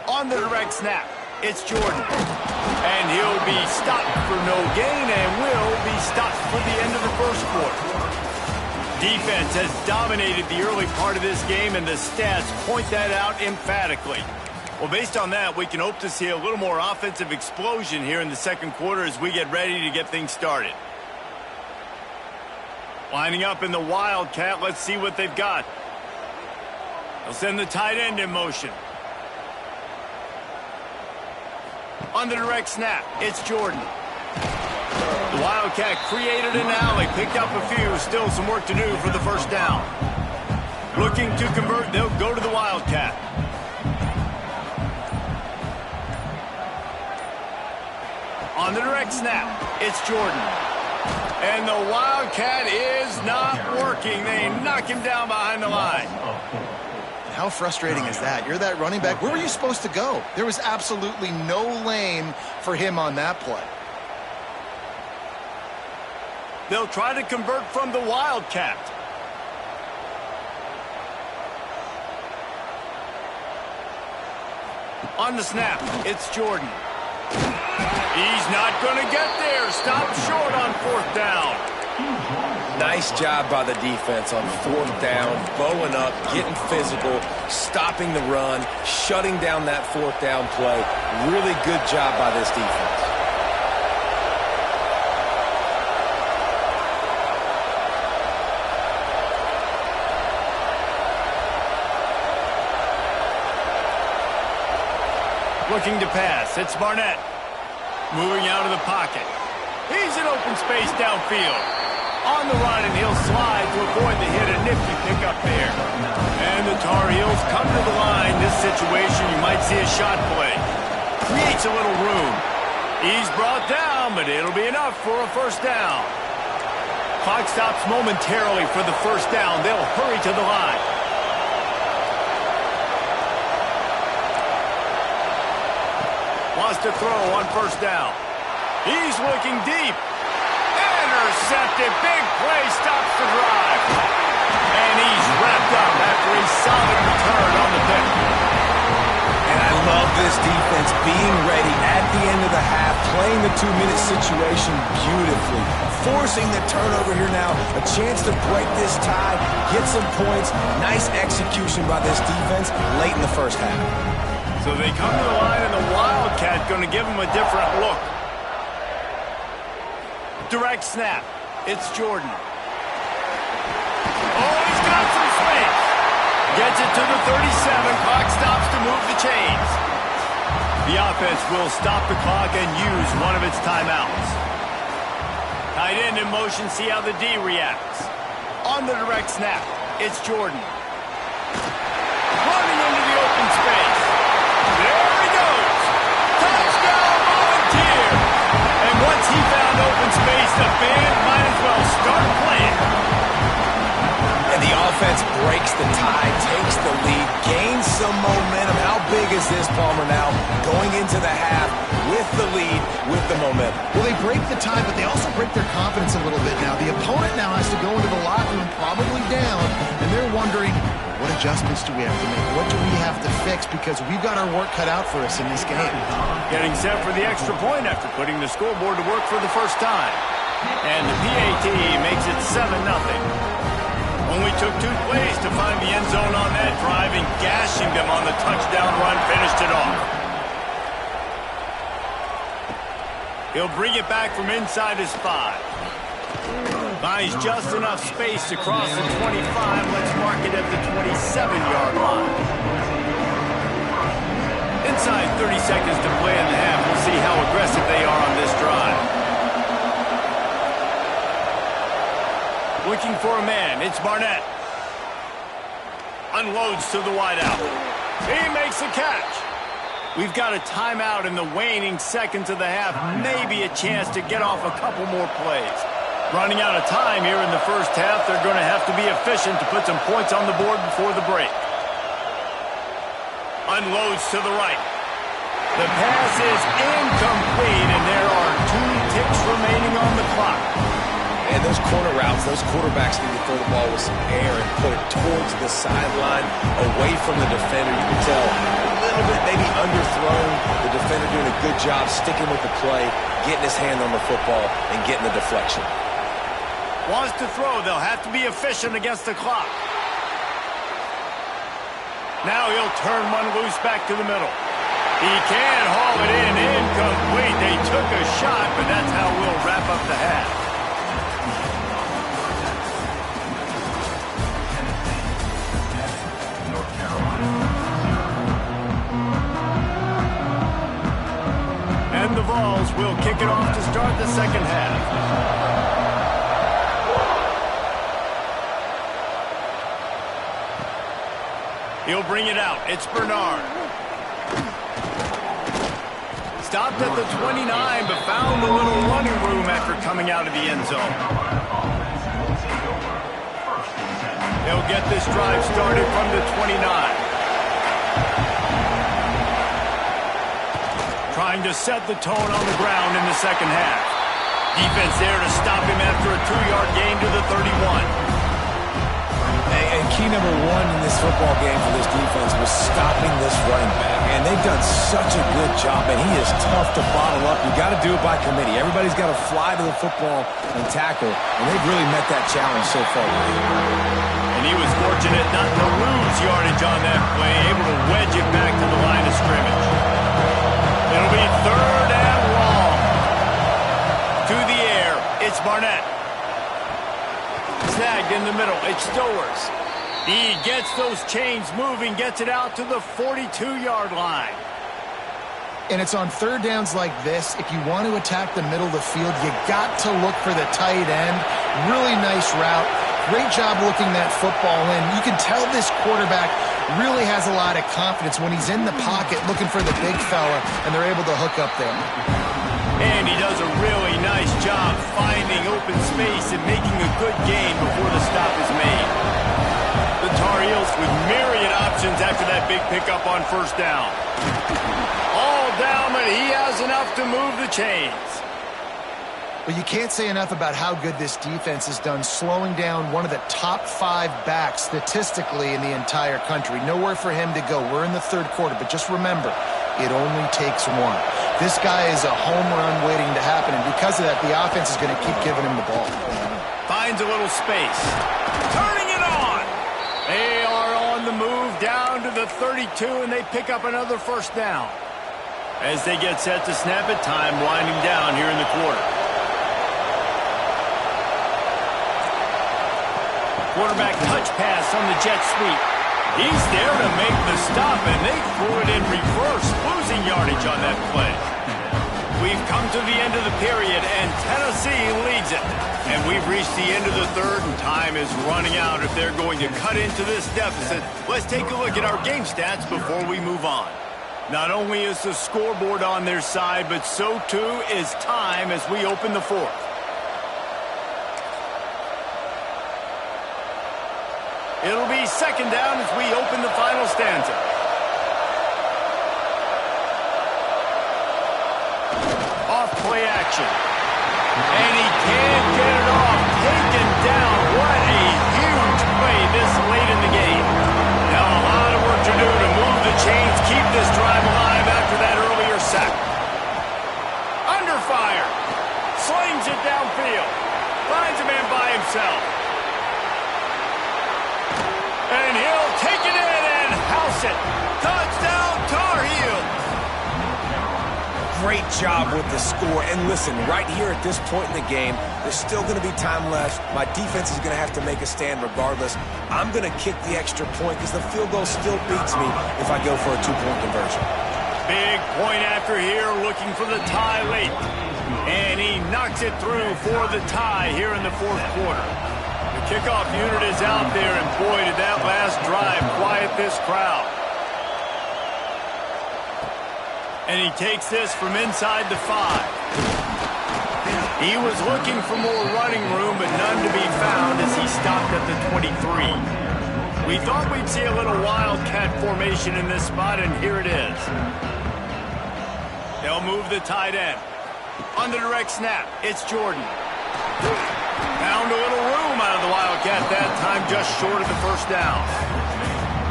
S1: On the direct snap, it's Jordan. And he'll be stopped for no gain and will be stopped for the end of the first quarter. Defense has dominated the early part of this game, and the stats point that out emphatically. Well, based on that, we can hope to see a little more offensive explosion here in the second quarter as we get ready to get things started. Lining up in the Wildcat. Let's see what they've got. They'll send the tight end in motion. On the direct snap, it's Jordan. The Wildcat created an alley, picked up a few. Still some work to do for the first down. Looking to convert, they'll go to the Wildcat. On the direct snap, it's Jordan. And the Wildcat is not working. They knock him down behind the line.
S3: How frustrating is that? You're that running back. Where were you supposed to go? There was absolutely no lane for him on that play.
S1: They'll try to convert from the Wildcat. On the snap, it's Jordan. He's not going to get there. Stop short on fourth down.
S2: Nice job by the defense on fourth down, bowing up, getting physical, stopping the run, shutting down that fourth down play. Really good job by this defense.
S1: Looking to pass, it's Barnett. Moving out of the pocket. He's in open space downfield. On the run, and he'll slide to avoid the hit. A nifty pickup there. And the Tar Heels come to the line. This situation, you might see a shot play. Creates a little room. He's brought down, but it'll be enough for a first down. Clock stops momentarily for the first down. They'll hurry to the line. Wants to throw on first down. He's looking deep. Intercepted. Big play stops the drive. And he's wrapped up after a solid return on the pick.
S2: And I love this defense being ready at the end of the half, playing the 2-minute situation beautifully, forcing the turnover here now, a chance to break this tie, get some points. Nice execution by this defense late in the first half.
S1: So they come to the line, and the Wildcat going to give them a different look. Direct snap. It's Jordan. Oh, he's got some space. Gets it to the 37. Clock stops to move the chains. The offense will stop the clock and use one of its timeouts. Tight end in motion, see how the D reacts. On the direct snap, it's Jordan. Running into the open space. There he goes. Touchdown, Volunteer. And once he found open space, the band might as well start playing.
S2: And the offense breaks the tie, takes the lead, gains some momentum. How big is this, Palmer, now? Going into the half with the lead, with the momentum.
S3: Well, they break the tie, but they also break their confidence a little bit now. The opponent now has to go into the locker room probably down, and they're wondering, what adjustments do we have to make? What do we have to fix? Because we've got our work cut out for us in this game.
S1: Getting set for the extra point after putting the scoreboard to work for the first time. And the PAT makes it 7-0. Only took 2 plays to find the end zone on that drive, and gashing them on the touchdown run finished it off. He'll bring it back from inside his 5. Finds just enough space to cross the 25. Let's mark it at the 27-yard line. Inside 30 seconds to play in the half. We'll see how aggressive they are on this drive. Looking for a man. It's Barnett. Unloads to the wideout. He makes the catch. We've got a timeout in the waning seconds of the half. Maybe a chance to get off a couple more plays. Running out of time here in the first half. They're going to have to be efficient to put some points on the board before the break. Unloads to the right. The pass is incomplete, and there are 2 ticks remaining on the clock.
S2: And those corner routes, those quarterbacks need to throw the ball with some air and put it towards the sideline, away from the defender. You can tell a little bit maybe underthrown. The defender doing a good job sticking with the play, getting his hand on the football, and getting the deflection.
S1: Wants to throw. They'll have to be efficient against the clock. Now he'll turn one loose back to the middle. He can haul it in. Incomplete. They took a shot, but that's how we'll wrap up the half. will kick it off to start the second half. He'll bring it out. It's Bernard. Stopped at the 29, but found a little running room after coming out of the end zone. They'll get this drive started from the 29. Trying to set the tone on the ground in the second half. Defense there to stop him after a 2-yard gain to the 31.
S2: And key number one in this football game for this defense was stopping this running back. And they've done such a good job, and he is tough to bottle up. You got to do it by committee. Everybody's got to fly to the football and tackle, and they've really met that challenge so far.
S1: And he was fortunate not to lose yardage on that play, able to wedge it back to the line of scrimmage. It'll be 3rd and long. To the air, it's Barnett. Snagged in the middle, it's Stowers. He gets those chains moving, gets it out to the 42-yard line.
S3: And it's on 3rd downs like this. If you want to attack the middle of the field, you got to look for the tight end. Really nice route. Great job looking that football in. You can tell this quarterback really has a lot of confidence when he's in the pocket looking for the big fella, and they're able to hook up there.
S1: And he does a really nice job finding open space and making a good gain before the stop is made. The Tar Heels with myriad options after that big pickup on 1st down. All down, but he has enough to move the chains.
S3: Well, you can't say enough about how good this defense has done slowing down one of the top 5 backs statistically in the entire country. Nowhere for him to go. We're in the 3rd quarter, but just remember, it only takes one. This guy is a home run waiting to happen, and because of that, the offense is going to keep giving him the ball.
S1: Finds a little space. Turning it on! They are on the move down to the 32, and they pick up another 1st down. As they get set to snap it, time winding down here in the quarter. Quarterback touch pass on the jet sweep. He's there to make the stop, and they threw it in reverse, losing yardage on that play. We've come to the end of the period, and Tennessee leads it. And we've reached the end of the 3rd, and time is running out if they're going to cut into this deficit. Let's take a look at our game stats before we move on. Not only is the scoreboard on their side, but so too is time as we open the 4th. It'll be 2nd down as we open the final stanza. Off play action. And he can't get it off. Taken down. What a huge play this late in the game. Now a lot of work to do to move the chains, keep this drive alive after that earlier sack. Under fire. Slings it downfield. Finds a man by himself. And he'll take it in and house it. Touchdown, Tar Heels.
S2: Great job with the score. And listen, right here at this point in the game, there's still going to be time left. My defense is going to have to make a stand regardless. I'm going to kick the extra point because the field goal still beats me if I go for a 2-point conversion.
S1: Big point after here, looking for the tie late. And he knocks it through for the tie here in the 4th quarter. The kickoff unit is out there, and boy, did that last drive quiet this crowd. And he takes this from inside the 5. He was looking for more running room, but none to be found as he stopped at the 23. We thought we'd see a little wildcat formation in this spot, and here it is. They'll move the tight end. On the direct snap, it's Jordan. Found a little room out of the Wildcat that time, just short of the 1st down.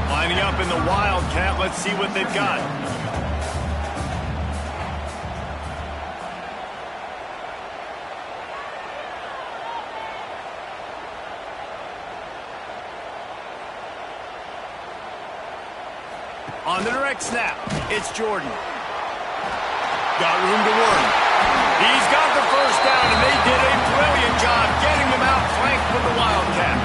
S1: Lining up in the Wildcat, let's see what they've got. On the direct snap, it's Jordan. Got room to work. He's got the 1st down, and they did a brilliant job getting him out flanked with the Wildcat.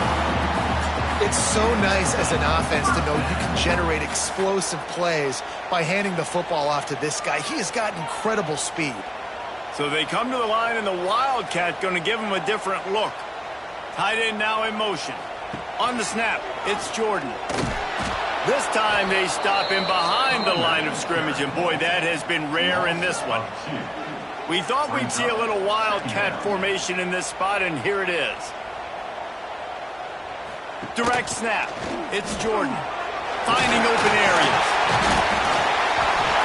S3: It's so nice as an offense to know you can generate explosive plays by handing the football off to this guy. He has got incredible speed.
S1: So they come to the line, and the Wildcat going to give them a different look. Tight end now in motion. On the snap, it's Jordan. This time they stop him behind the line of scrimmage, and boy, that has been rare in this one. We thought we'd see a little Wildcat formation in this spot, and here it is. Direct snap. It's Jordan. Finding open areas.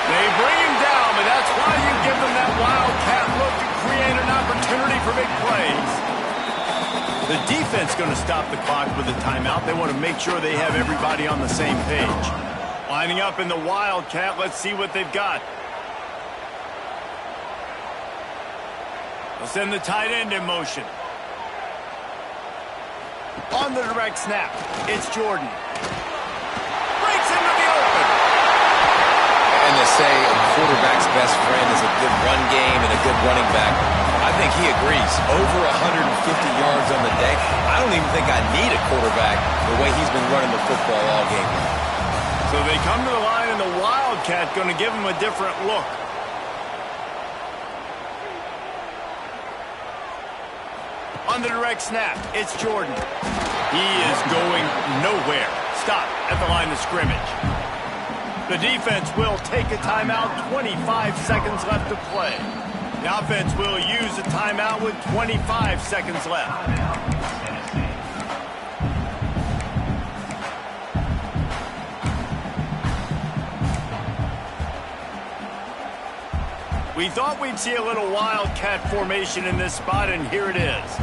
S1: They bring him down, but that's why you give them that Wildcat look to create an opportunity for big plays. The defense going to stop the clock with a timeout. They want to make sure they have everybody on the same page. Lining up in the Wildcat, let's see what they've got. They'll send the tight end in motion. On the direct snap, it's Jordan. Breaks into the open.
S2: And they say a quarterback's best friend is a good run game and a good running back. I think he agrees. Over 150 yards on the day. I don't even think I need a quarterback the way he's been running the football all game.
S1: So they come to the line, and the Wildcat going to give him a different look. On the direct snap, it's Jordan. He is going nowhere. Stop at the line of scrimmage. The defense will take a timeout. 25 seconds left to play. The offense will use a timeout with 25 seconds left. We thought we'd see a little Wildcat formation in this spot, and here it is.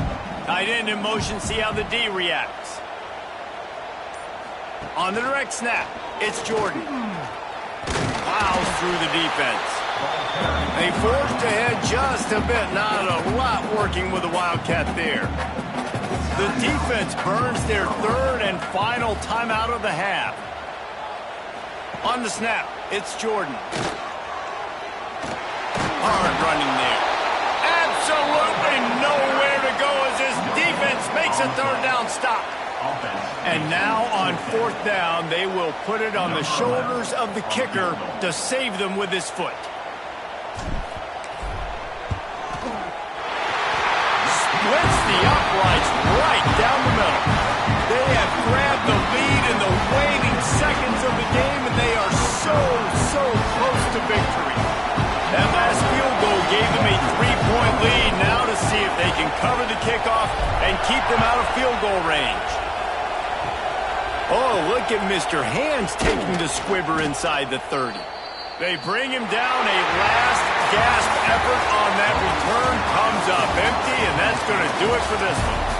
S1: Tight end in motion, see how the D reacts. On the direct snap, it's Jordan. Plows through the defense. They forged ahead just a bit, not a lot working with the Wildcat there. The defense burns their third and final timeout of the half. On the snap, it's Jordan. Hard running there. Absolutely nowhere to go as this defense makes a third down stop. And now on fourth down, they will put it on the shoulders of the kicker to save them with his foot. Splits the uprights right down the middle. They have grabbed the lead in the waning seconds of the game, and they are so close to victory. That last field goal gave them a 3-point lead. Now to see if they can cover the kickoff and keep them out of field goal range. Oh, look at Mr. Hands taking the squibber inside the 30. They bring him down. A last gasp effort on that return comes up empty, and that's going to do it for this one.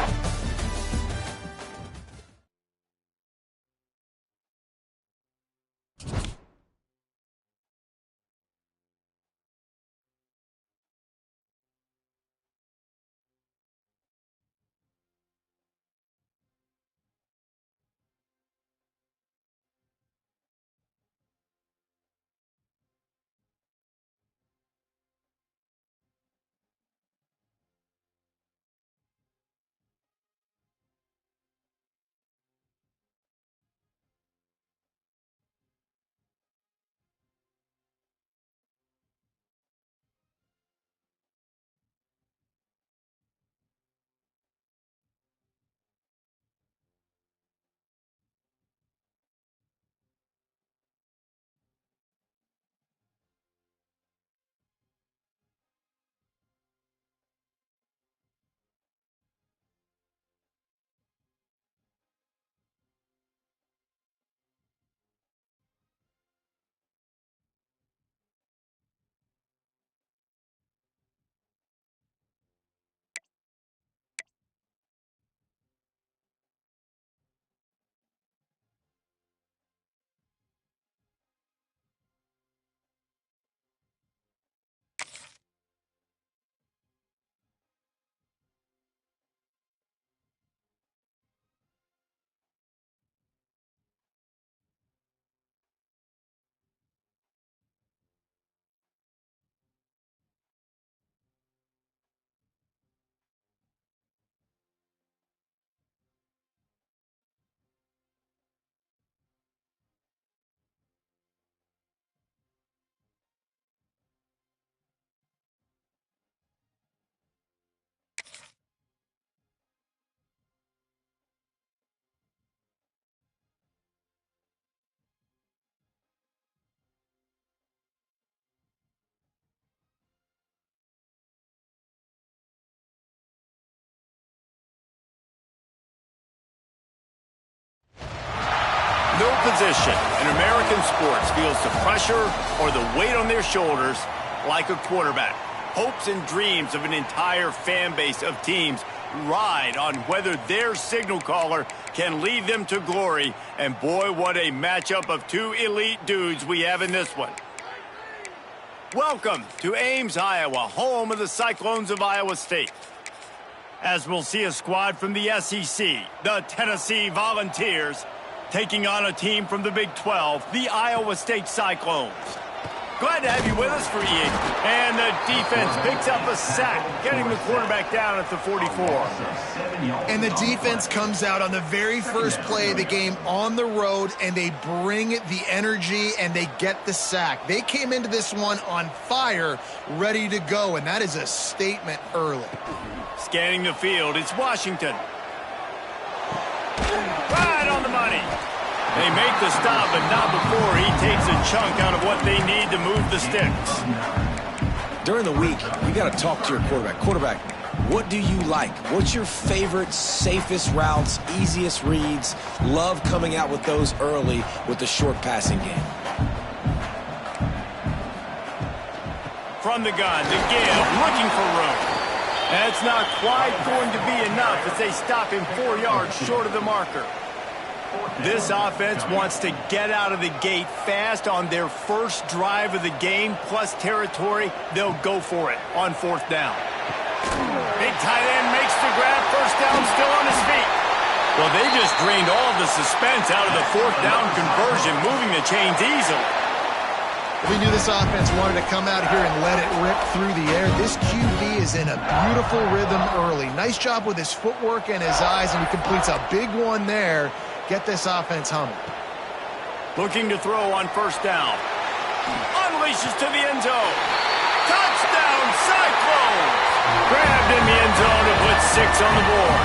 S1: position in American sports feels the pressure or the weight on their shoulders like a quarterback. Hopes and dreams of an entire fan base of teams ride on whether their signal caller can lead them to glory. And boy, what a matchup of two elite dudes we have in this one. Welcome to Ames, Iowa, home of the Cyclones of Iowa State. As we'll see a squad from the SEC, the Tennessee Volunteers, taking on a team from the Big 12, the Iowa State Cyclones. Glad to have you with us for EA. And the defense picks up a sack, getting the quarterback down at the 44.
S3: And the defense comes out on the very first play of the game on the road, and they bring the energy, and they get the sack. They came into this one on fire, ready to go, and that is a statement early.
S1: Scanning the field, it's Washington. Right on the money. They make the stop, but not before he takes a chunk out of what they need to move the sticks.
S2: During the week, you got to talk to your quarterback. Quarterback, what do you like? What's your favorite, safest routes, easiest reads? Love coming out with those early with the short passing game.
S1: From the gun, to Gale, looking for room. That's not quite going to be enough as they stop him 4 yards short of the marker. This offense wants to get out of the gate fast on their first drive of the game, plus territory. They'll go for it on fourth down. Big tight end makes the grab, first down, still on his feet. Well, they just drained all of the suspense out of the fourth down conversion, moving the chains easily.
S3: We knew this offense wanted to come out here and let it rip through the air. This QB is in a beautiful rhythm early. Nice job with his footwork and his eyes, and he completes a big one there. Get this offense humming.
S1: Looking to throw on first down. Unleashes to the end zone. Touchdown, Cyclones! Grabbed in the end zone to put 6 on the board.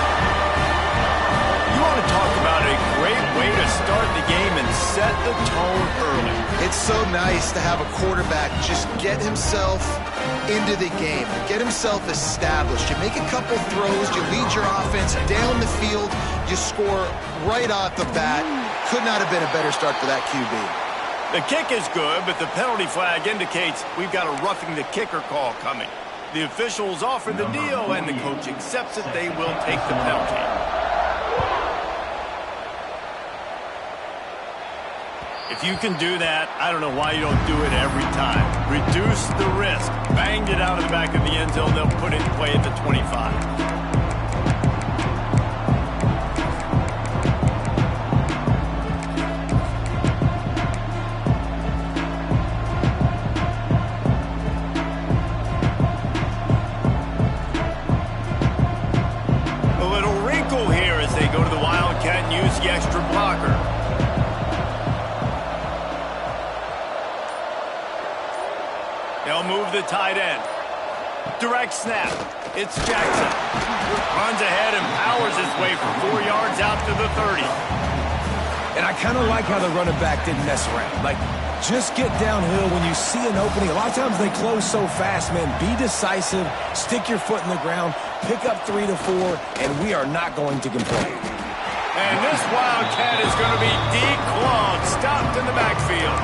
S1: You want to talk about a great way to start the game and set the tone early.
S3: It's so nice to have a quarterback just get himself into the game, get himself established. You make a couple throws, you lead your offense down the field, you score right off the bat. Could not have been a better start for that QB.
S1: The kick is good, but the penalty flag indicates we've got a roughing the kicker call coming. The officials offer the deal, and the coach accepts it. They will take the penalty. If you can do that, I don't know why you don't do it every time. Reduce the risk. Banged it out of the back of the end zone. They'll put it in play at the 25. A little wrinkle here as they go to the Wildcat and use the extra blocker. They'll move the tight end. Direct snap. It's Jackson. Runs ahead and powers his way for 4 yards out to the 30.
S2: And I kind of like how the running back didn't mess around. Like, just get downhill when you see an opening. A lot of times they close so fast, man. Be decisive. Stick your foot in the ground. Pick up 3 to 4, and we are not going to complain.
S1: And this Wildcat is going to be declawed. Stopped in the backfield.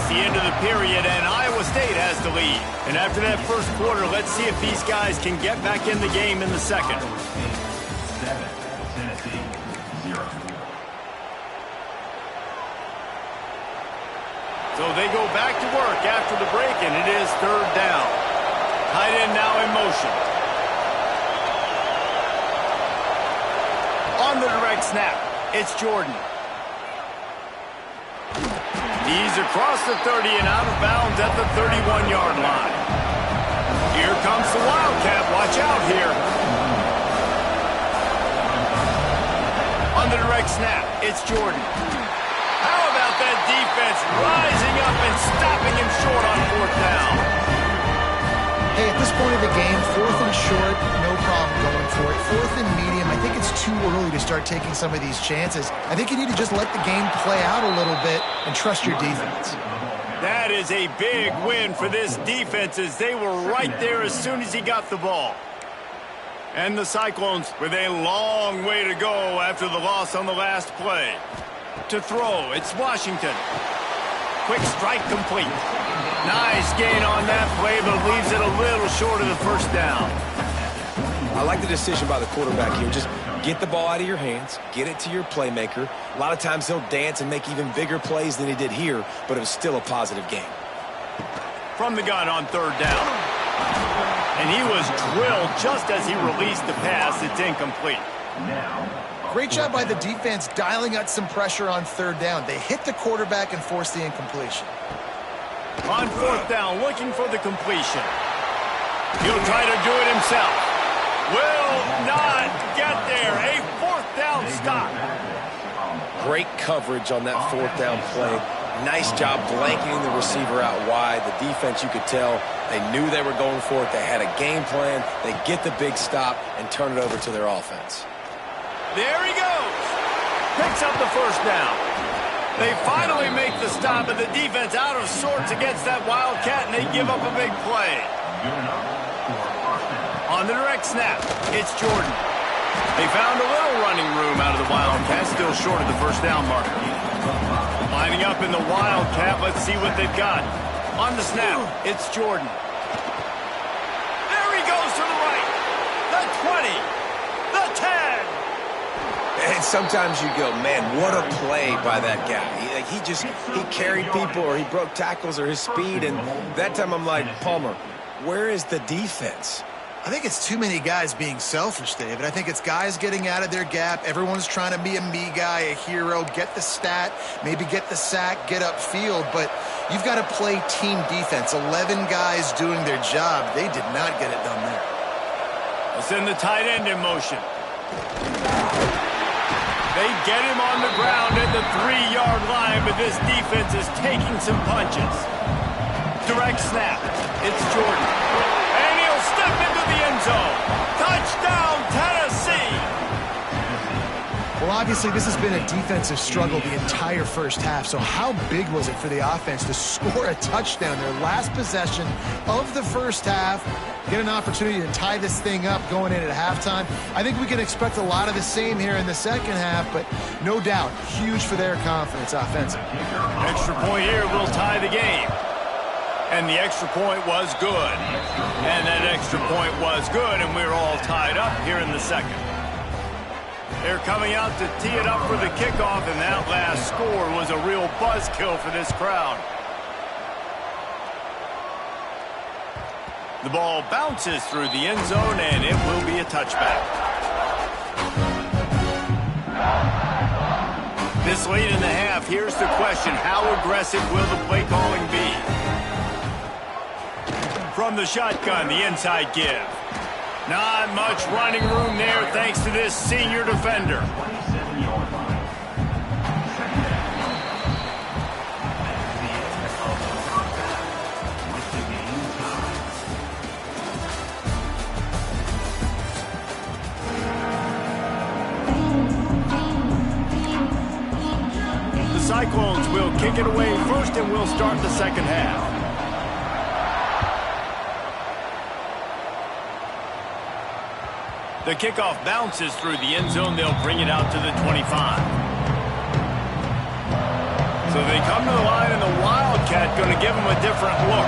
S1: The end of the period, and Iowa State has the lead. And after that first quarter, let's see if these guys can get back in the game in the second.
S4: 7, Tennessee, 0.
S1: So they go back to work after the break, and it is third down. Tight end now in motion. On the direct snap, it's Jordan. He's across the 30 and out of bounds at the 31-yard line. Here comes the Wildcat. Watch out here. On the direct snap, it's Jordan. How about that defense rising up and stopping him short on fourth down?
S3: Hey, at this point of the game, fourth and short, no problem going for it. Fourth and medium, I think it's too early to start taking some of these chances. I think you need to just let the game play out a little bit and trust your defense.
S1: That is a big win for this defense as they were right there as soon as he got the ball. And the Cyclones with a long way to go after the loss on the last play. To throw, it's Washington. Quick strike complete. Nice gain on that play, but leaves it a little short of the first down.
S2: I like the decision by the quarterback here. Just get the ball out of your hands, get it to your playmaker. A lot of times he'll dance and make even bigger plays than he did here, but it was still a positive game.
S1: From the gun on third down. And he was drilled just as he released the pass. It's incomplete.
S3: Great job by the defense dialing out some pressure on third down. They hit the quarterback and forced the incompletion.
S1: On fourth down, looking for the completion. He'll try to do it himself. Will not get there. A fourth down stop.
S2: Great coverage on that fourth down play. Nice job blanketing the receiver out wide. The defense, you could tell, they knew they were going for it. They had a game plan. They get the big stop and turn it over to their offense.
S1: There he goes. Picks up the first down. They finally make the stop, and the defense out of sorts against that Wildcat, and they give up a big play. On the direct snap, it's Jordan. They found a little running room out of the Wildcat, still short of the first down marker. Lining up in the Wildcat, let's see what they've got. On the snap, it's Jordan. There he goes to the right. The 20, the 10.
S2: And sometimes you go, man, what a play by that guy. He carried people, or he broke tackles, or his speed. And that time I'm like, Palmer, where is the defense?
S3: I think it's too many guys being selfish, David. I think it's guys getting out of their gap. Everyone's trying to be a me guy, a hero, get the stat, maybe get the sack, get upfield. But you've got to play team defense. 11 guys doing their job. They did not get it done there.
S1: Let's send the tight end in motion. They get him on the ground at the 3-yard line, but this defense is taking some punches. Direct snap. It's Jordan. And he'll step into the end zone. Touchdown, Tennessee!
S3: Well, obviously, this has been a defensive struggle the entire first half, so how big was it for the offense to score a touchdown? Their last possession of the first half, get an opportunity to tie this thing up going in at halftime. I think we can expect a lot of the same here in the second half, but no doubt, huge for their confidence offensively.
S1: Extra point here will tie the game. And the extra point was good. And that extra point was good, and we're all tied up here in the second. They're coming out to tee it up for the kickoff, and that last score was a real buzzkill for this crowd. The ball bounces through the end zone, and it will be a touchback. This late in the half, here's the question: how aggressive will the play calling be? From the shotgun, the inside give. Not much running room there thanks to this senior defender. The Cyclones will kick it away first, and we'll start the second half. The kickoff bounces through the end zone. They'll bring it out to the 25. So they come to the line, and the Wildcat going to give them a different look.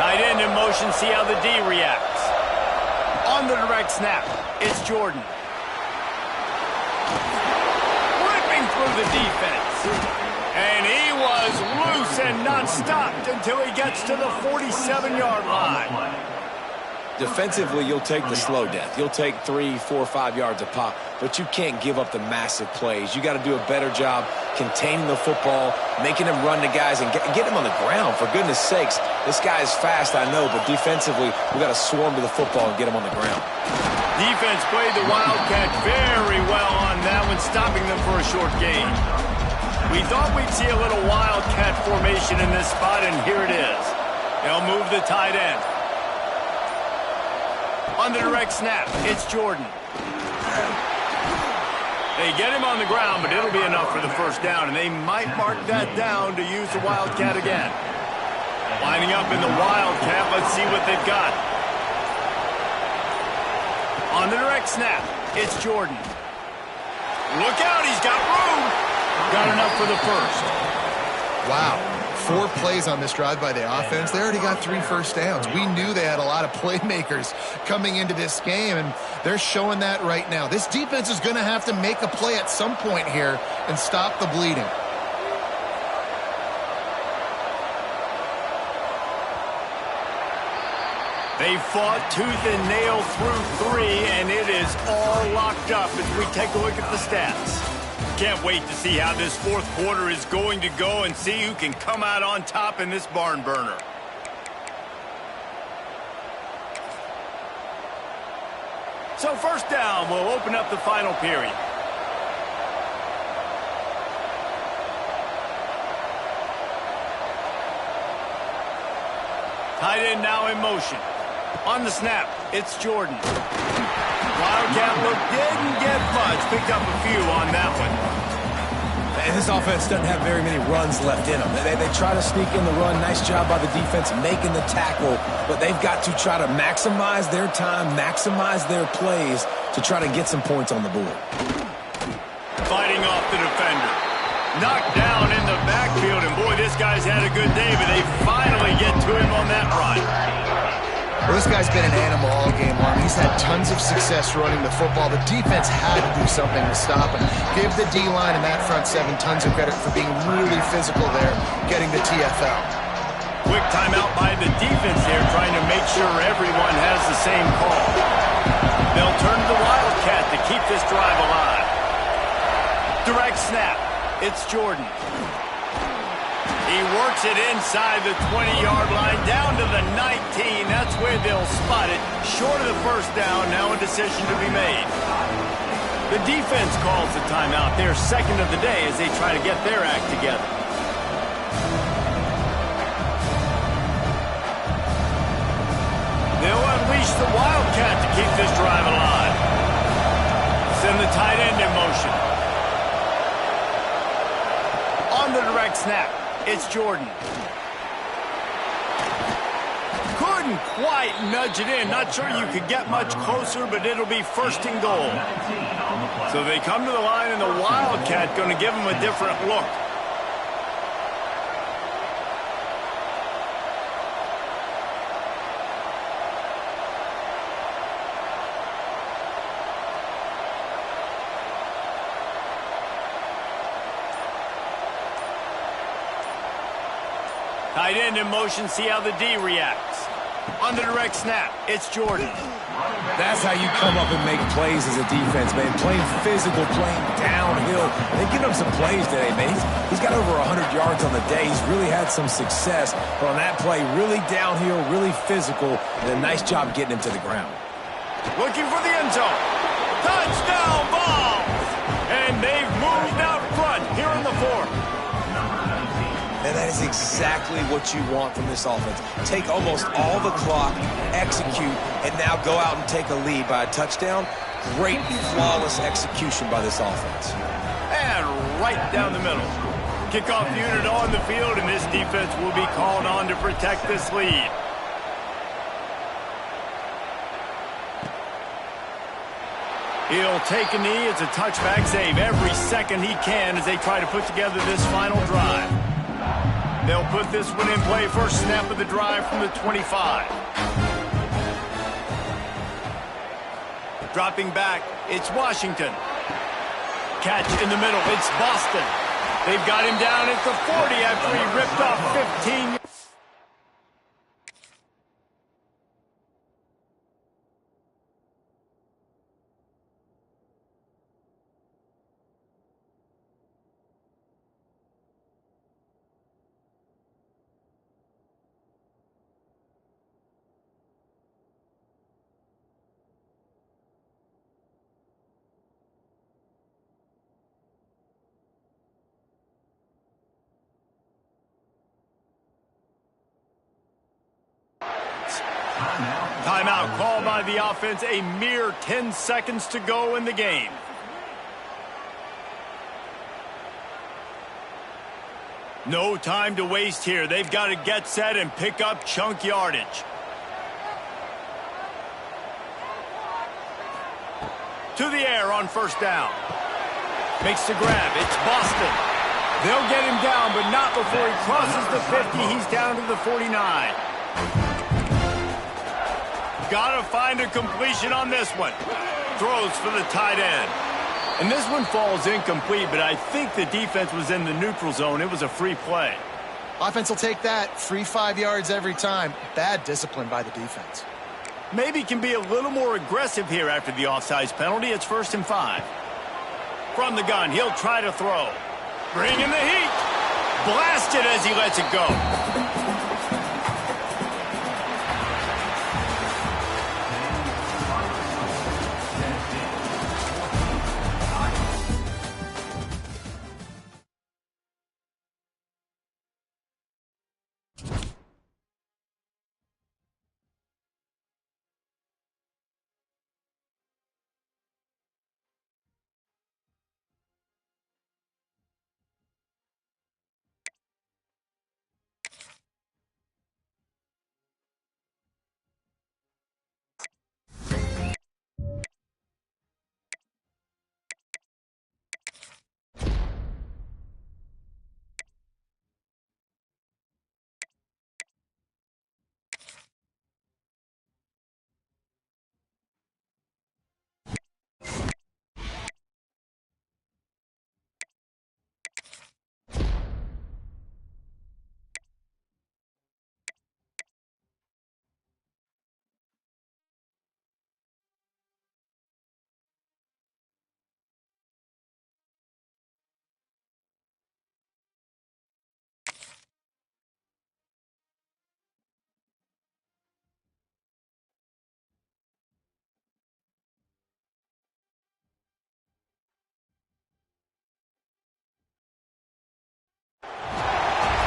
S1: Tight end in motion, see how the D reacts. On the direct snap, it's Jordan. Ripping through the defense. And he was loose and not stopped until he gets to the 47-yard line.
S2: Defensively, you'll take the slow death. You'll take 3, 4, 5 yards a pop, but you can't give up the massive plays. You got to do a better job containing the football, making him run to guys, and get him on the ground. For goodness sakes, this guy is fast, I know, but defensively, we got to swarm to the football and get him on the ground.
S1: Defense played the Wildcat very well on that one, stopping them for a short gain. We thought we'd see a little Wildcat formation in this spot, and here it is. They'll move the tight end. On the direct snap, it's Jordan. They get him on the ground, but it'll be enough for the first down, and they might mark that down to use the Wildcat again. Lining up in the Wildcat, let's see what they've got. On the direct snap, it's Jordan. Look out, he's got room. Got enough for the first.
S3: Wow. 4 plays on this drive by the offense. They already got 3 first downs. We knew they had a lot of playmakers coming into this game, and they're showing that right now. This defense is going to have to make a play at some point here and stop the bleeding.
S1: They fought tooth and nail through 3, and it is all locked up as we take a look at the stats. Can't wait to see how this fourth quarter is going to go and see who can come out on top in this barn burner. So first down, we'll open up the final period. Tight end now in motion. On the snap, it's Jordan. Wildcat look didn't get much. Picked up a few on that one.
S2: And this offense doesn't have very many runs left in them. They try to sneak in the run. Nice job by the defense making the tackle. But they've got to try to maximize their time, maximize their plays to try to get some points on the board.
S1: Fighting off the defender. Knocked down in the backfield. And boy, this guy's had a good day, but they finally get to him on that run.
S3: Well, this guy's been an animal all game long. He's had tons of success running the football. The defense had to do something to stop him. Give the D-line and that front 7 tons of credit for being really physical there, getting the TFL.
S1: Quick timeout by the defense here, trying to make sure everyone has the same call. They'll turn to the Wildcat to keep this drive alive. Direct snap. It's Jordan. He works it inside the 20-yard line, down to the 19. That's where they'll spot it. Short of the first down, now a decision to be made. The defense calls the timeout, their second of the day, as they try to get their act together. They'll unleash the Wildcat to keep this drive alive. Send the tight end in motion. On the direct snap. It's Jordan. Couldn't quite nudge it in. Not sure you could get much closer, but it'll be first and goal. So they come to the line, and the Wildcat going to give them a different look. Tight end in motion, see how the D reacts. On the direct snap, it's Jordan.
S2: That's how you come up and make plays as a defense, man. Playing physical, playing downhill. They've given him some plays today, man. He's got over 100 yards on the day. He's really had some success. But on that play, really downhill, really physical, and a nice job getting him to the ground.
S1: Looking for the end zone. Touchdown ball! And they've moved out front here in the fourth.
S2: And that is exactly what you want from this offense. Take almost all the clock, execute, and now go out and take a lead by a touchdown. Great, flawless execution by this offense.
S1: And right down the middle. Kickoff unit on the field, and this defense will be called on to protect this lead. He'll take a knee. It's a touchback save every second he can as they try to put together this final drive. They'll put this one in play. First snap of the drive from the 25. Dropping back, it's Washington. Catch in the middle, it's Boston. They've got him down at the 40 after he ripped off 15. Timeout called by the offense, a mere 10 seconds to go in the game. No time to waste here. They've got to get set and pick up chunk yardage. To the air on first down. Makes the grab. It's Boston. They'll get him down, but not before he crosses the 50. He's down to the 49. Gotta find a completion on this one. Throws for the tight end. And this one falls incomplete, but I think the defense was in the neutral zone. It was a free play.
S3: Offense will take that. Free 5 yards every time. Bad discipline by the defense.
S1: Maybe can be a little more aggressive here after the offsides penalty. It's 1st and 5. From the gun, he'll try to throw. Bring in the heat. Blasted as he lets it go.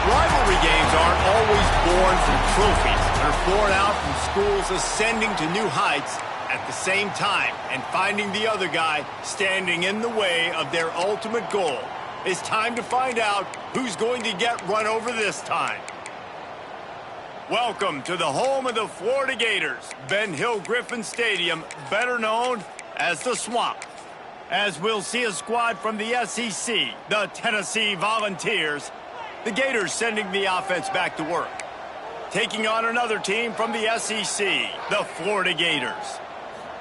S1: Rivalry games aren't always born from trophies. They're born out from schools ascending to new heights at the same time and finding the other guy standing in the way of their ultimate goal. It's time to find out who's going to get run over this time. Welcome to the home of the Florida Gators, Ben Hill Griffin Stadium, better known as the Swamp. As we'll see a squad from the SEC, the Tennessee Volunteers. The Gators sending the offense back to work. Taking on another team from the SEC, the Florida Gators.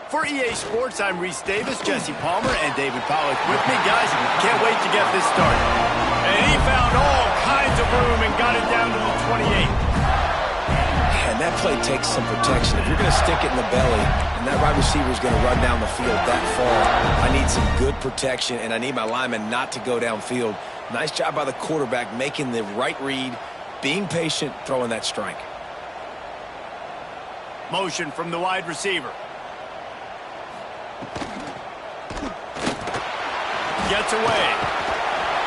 S1: For EA Sports, I'm Reese Davis, Jesse Palmer, and David Pollack with me. Guys, can't wait to get this started. And he found all kinds of room and got it down to the 28.
S2: And that play takes some protection. If you're going to stick it in the belly, and that wide receiver is going to run down the field that far, I need some good protection, and I need my lineman not to go downfield. Nice job by the quarterback making the right read, being patient, throwing that strike.
S1: Motion from the wide receiver. Gets away.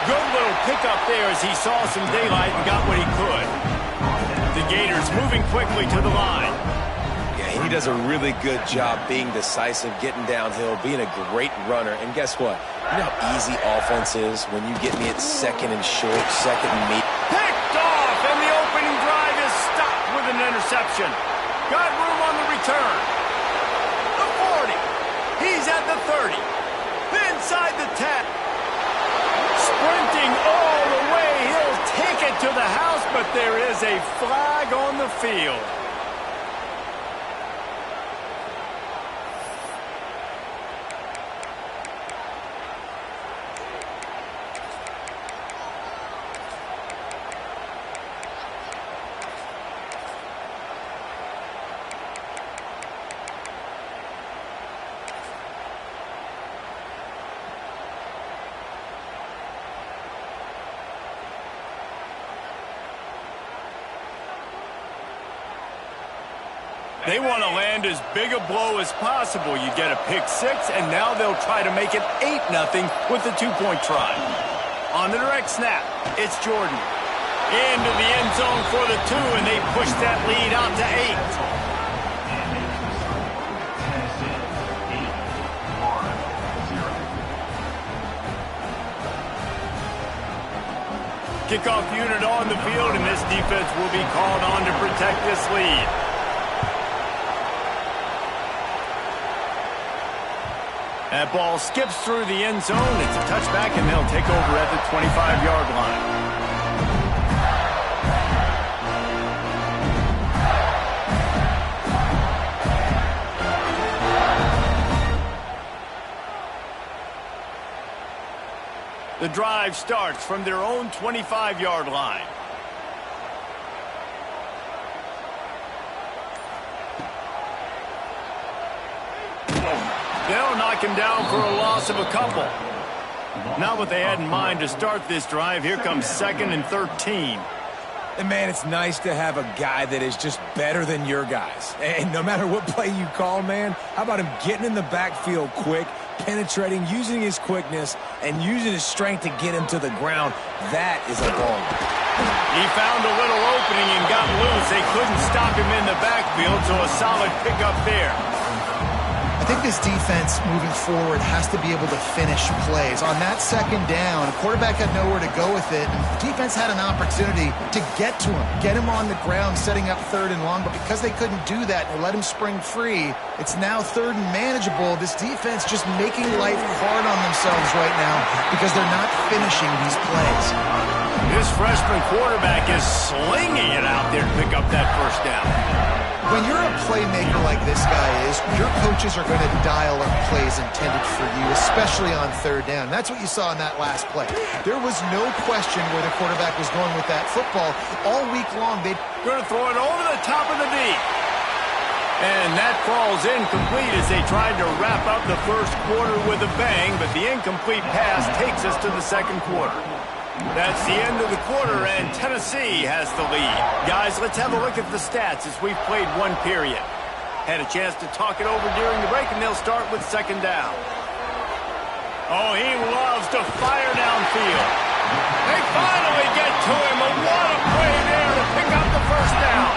S1: Good little pickup there as he saw some daylight and got what he could. The Gators moving quickly to the line.
S2: Yeah, he does a really good job being decisive, getting downhill, being a great runner. And guess what? You know how easy offense is when you get me at 2nd and short, 2nd and meat.
S1: Picked off, and the opening drive is stopped with an interception. Got room on the return. The 40. He's at the 30. Inside the 10. Sprinting all the way. He'll take it to the house, but there is a flag on the field. They want to land as big a blow as possible. You get a pick 6, and now they'll try to make it 8-0 with the 2-point try. On the direct snap, it's Jordan. Into the end zone for the 2, and they push that lead out to 8. Kickoff unit on the field, and this defense will be called on to protect this lead. That ball skips through the end zone. It's a touchback, and they'll take over at the 25-yard line. The drive starts from their own 25-yard line. They'll knock him down for a loss of a couple. Not what they had in mind to start this drive. Here comes 2nd and 13.
S2: And, man, it's nice to have a guy that is just better than your guys. And no matter what play you call, man, how about him getting in the backfield quick, penetrating, using his quickness, and using his strength to get him to the ground? That is a ball.
S1: He found a little opening and got loose. They couldn't stop him in the backfield, so a solid pickup there.
S3: I think this defense moving forward has to be able to finish plays. On that 2nd down, the quarterback had nowhere to go with it, and the defense had an opportunity to get to him, get him on the ground, setting up 3rd and long, but because they couldn't do that and let him spring free, it's now 3rd and manageable. This defense just making life hard on themselves right now because they're not finishing these plays.
S1: This freshman quarterback is slinging it out there to pick up that 1st down.
S3: When you're a playmaker like this guy is, your coaches are going to dial up plays intended for you, especially on 3rd down. That's what you saw in that last play. There was no question where the quarterback was going with that football. All week long, they're
S1: going to throw it over the top of the deep. And that falls incomplete as they tried to wrap up the 1st quarter with a bang, but the incomplete pass takes us to the 2nd quarter. That's the end of the quarter, and Tennessee has the lead. Guys, let's have a look at the stats as we've played 1 period. Had a chance to talk it over during the break, and they'll start with 2nd down. Oh, he loves to fire downfield. They finally get to him, and what a play there to pick up the 1st down.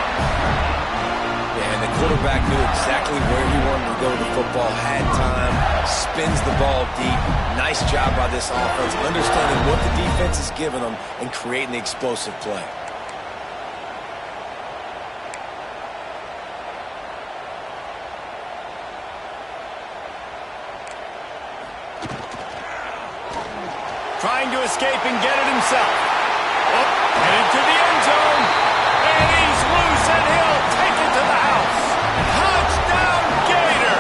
S2: And the quarterback knew exactly where he wanted to go with the football, had time, spins the ball deep. Nice job by this offense, understanding what the defense is giving them and creating the explosive play.
S1: Trying to escape and get it himself. Oh, headed to the end zone. And he's loose, and he'll take it to the house. Touchdown, Gator!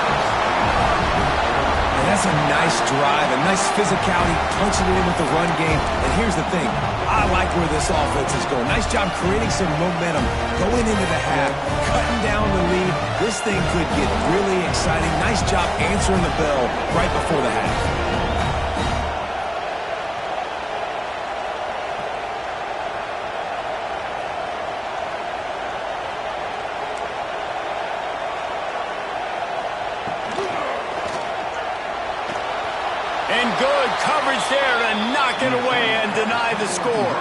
S2: And that's a nice drive, a nice physicality, punching it in with the run game. And here's the thing, I like where this offense is going. Nice job creating some momentum, going into the half, cutting down the lead. This thing could get really exciting. Nice job answering the bell right before the half.
S1: And good coverage there to knock it away and deny the score.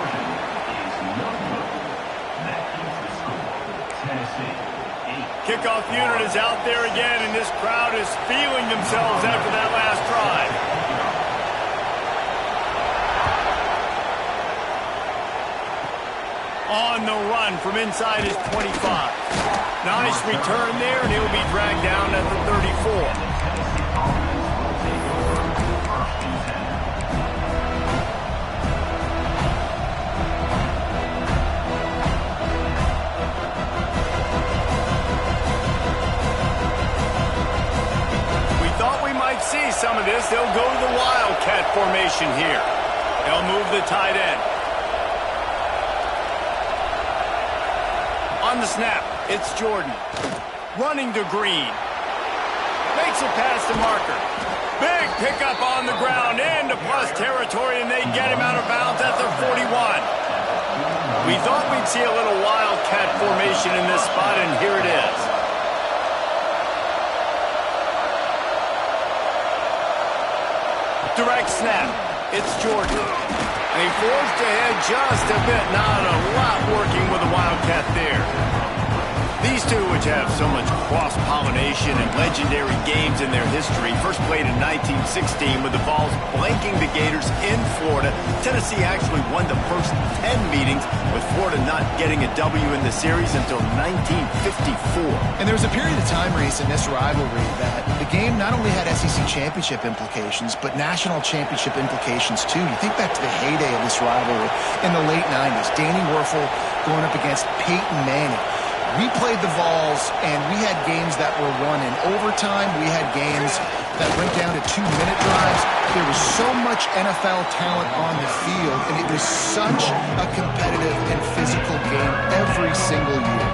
S1: Kickoff unit is out there again, and this crowd is feeling themselves after that last drive. On the run from inside his 25. Nice return there, and he'll be dragged down at the 34. See some of this. They'll go to the Wildcat formation here. They'll move the tight end. On the snap, it's Jordan. Running to Green. Makes it past the marker. Big pickup on the ground into plus territory, and they get him out of bounds at the 41. We thought we'd see a little Wildcat formation in this spot, and here it is. Direct snap. It's Jordan. And he forged ahead just a bit. Not a lot working with the Wildcat there. These two which have so much cross-pollination and legendary games in their history, first played in 1916 with the Vols blanking the Gators in Florida. Tennessee actually won the first 10 meetings, with Florida not getting a W in the series until 1954.
S3: And there was a period of time, Reese, in this rivalry that the game not only had SEC championship implications, but national championship implications too. You think back to the heyday of this rivalry in the late 90s. Danny Werfel going up against Peyton Manning. We played the Vols, and we had games that were won in overtime. We had games that went down to 2-minute drives. There was so much NFL talent on the field, and it was such a competitive and physical game every single year.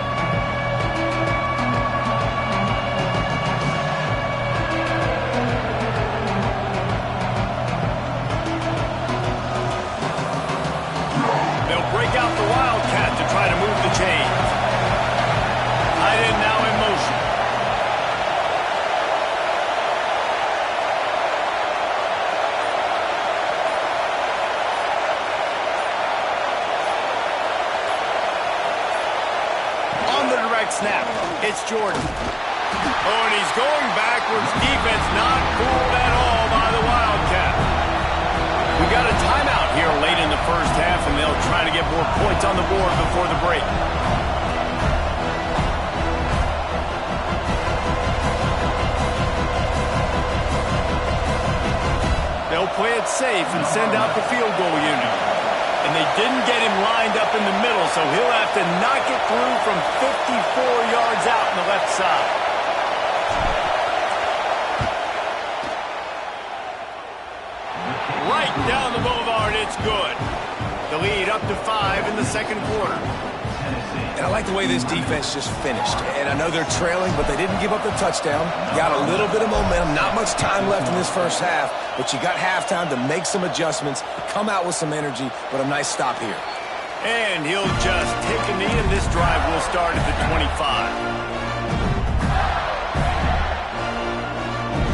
S1: They'll break out the Wildcat to try to move the chains. Tight end now in motion. On the direct snap, it's Jordan. Oh, and he's going backwards. Defense not fooled at all by the Wildcat. We got a timeout here late in the first half, and they'll try to get more points on the board before the break. They'll play it safe and send out the field goal unit. And they didn't get him lined up in the middle, so he'll have to knock it through from 54 yards out on the left side. Right down the boulevard, it's good. The lead up to 5 in the second quarter.
S2: And I like the way this defense just finished. And I know they're trailing, but they didn't give up the touchdown. Got a little bit of momentum. Not much time left in this first half, but you got halftime to make some adjustments, come out with some energy, but a nice stop here.
S1: And he'll just take a knee, and this drive will start at the 25.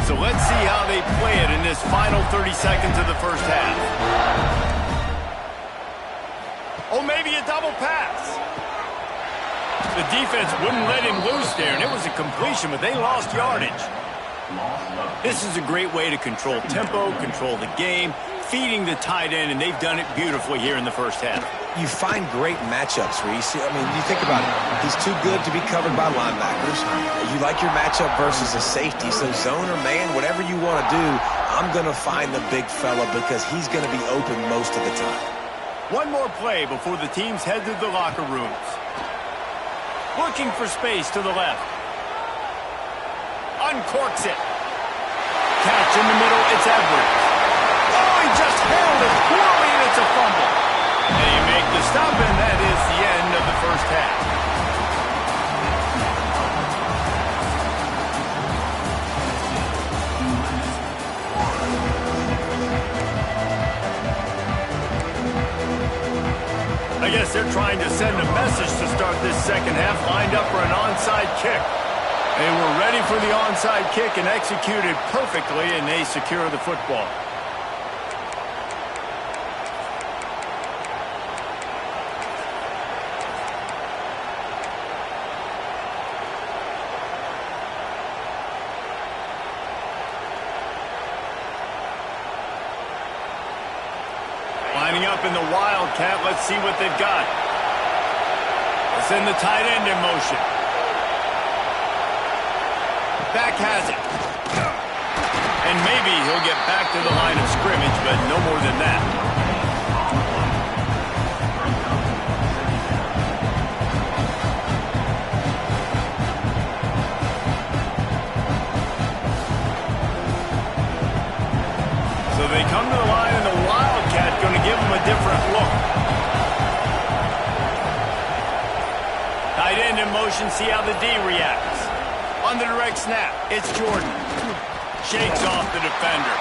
S1: So let's see how they play it in this final 30 seconds of the first half. Oh, maybe a double pass. The defense wouldn't let him loose there, and it was a completion, but they lost yardage. This is a great way to control tempo, control the game, feeding the tight end, and they've done it beautifully here in the first half.
S2: You find great matchups, Reese. I mean, you think about it. He's too good to be covered by linebackers. You like your matchup versus a safety, so zone or man, whatever you want to do, I'm going to find the big fella because he's going to be open most of the time.
S1: One more play before the teams head to the locker rooms. Looking for space to the left. Uncorks it. Catch in the middle, it's Edwards. Oh, he just handled it poorly, and it's a fumble. They make the stop, and that is the end of the first half. I guess they're trying to send a message to start this second half, lined up for an onside kick. They were ready for the onside kick and executed perfectly, and they secure the football. Lining up in the Wildcat, let's see what they've got. Let's send the tight end in motion. Back has it. And maybe he'll get back to the line of scrimmage, but no more than that. So they come to the line, and the Wildcat going to give them a different look. Tight end in motion, see how the D reacts. On the direct snap, it's Jordan. Shakes off the defender.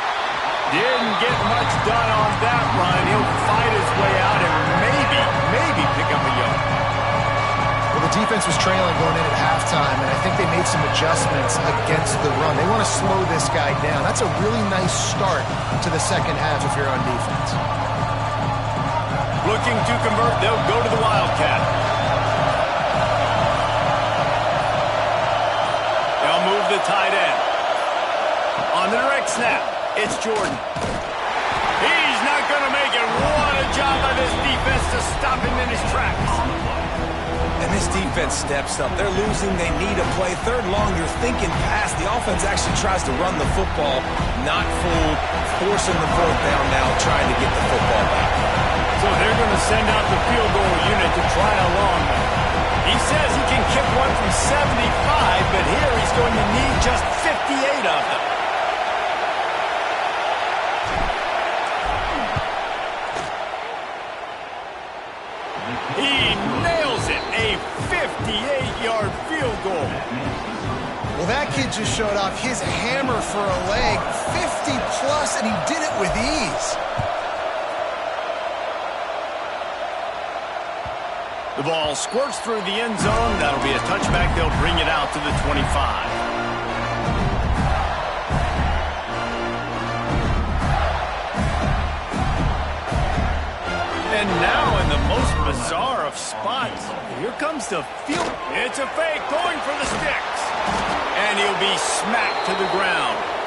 S1: Didn't get much done on that run. He'll fight his way out and maybe pick up a yard.
S3: Well, the defense was trailing going in at halftime, and I think they made some adjustments against the run. They want to slow this guy down. That's a really nice start to the second half if you're on defense.
S1: Looking to convert, they'll go to the Wildcat. tight end. On the direct snap, it's Jordan. He's not going to make it. What a job by this defense to stop him in his tracks.
S2: And this defense steps up. They're losing. They need a play. Third long, you're thinking pass. The offense actually tries to run the football. Not fooled. Forcing the fourth down now, trying to get the football back.
S1: So they're going to send out the field goal unit to try a long one. He says he can kick one from 75, but here he's going to need just 58 of them. He nails it, a 58-yard field goal.
S3: Well, that kid just showed off his hammer for a leg, 50-plus, and he did it with ease.
S1: The ball squirts through the end zone. That'll be a touchback. They'll bring it out to the 25. And now in the most bizarre of spots, here comes the field. It's a fake, going for the sticks. And he'll be smacked to the ground.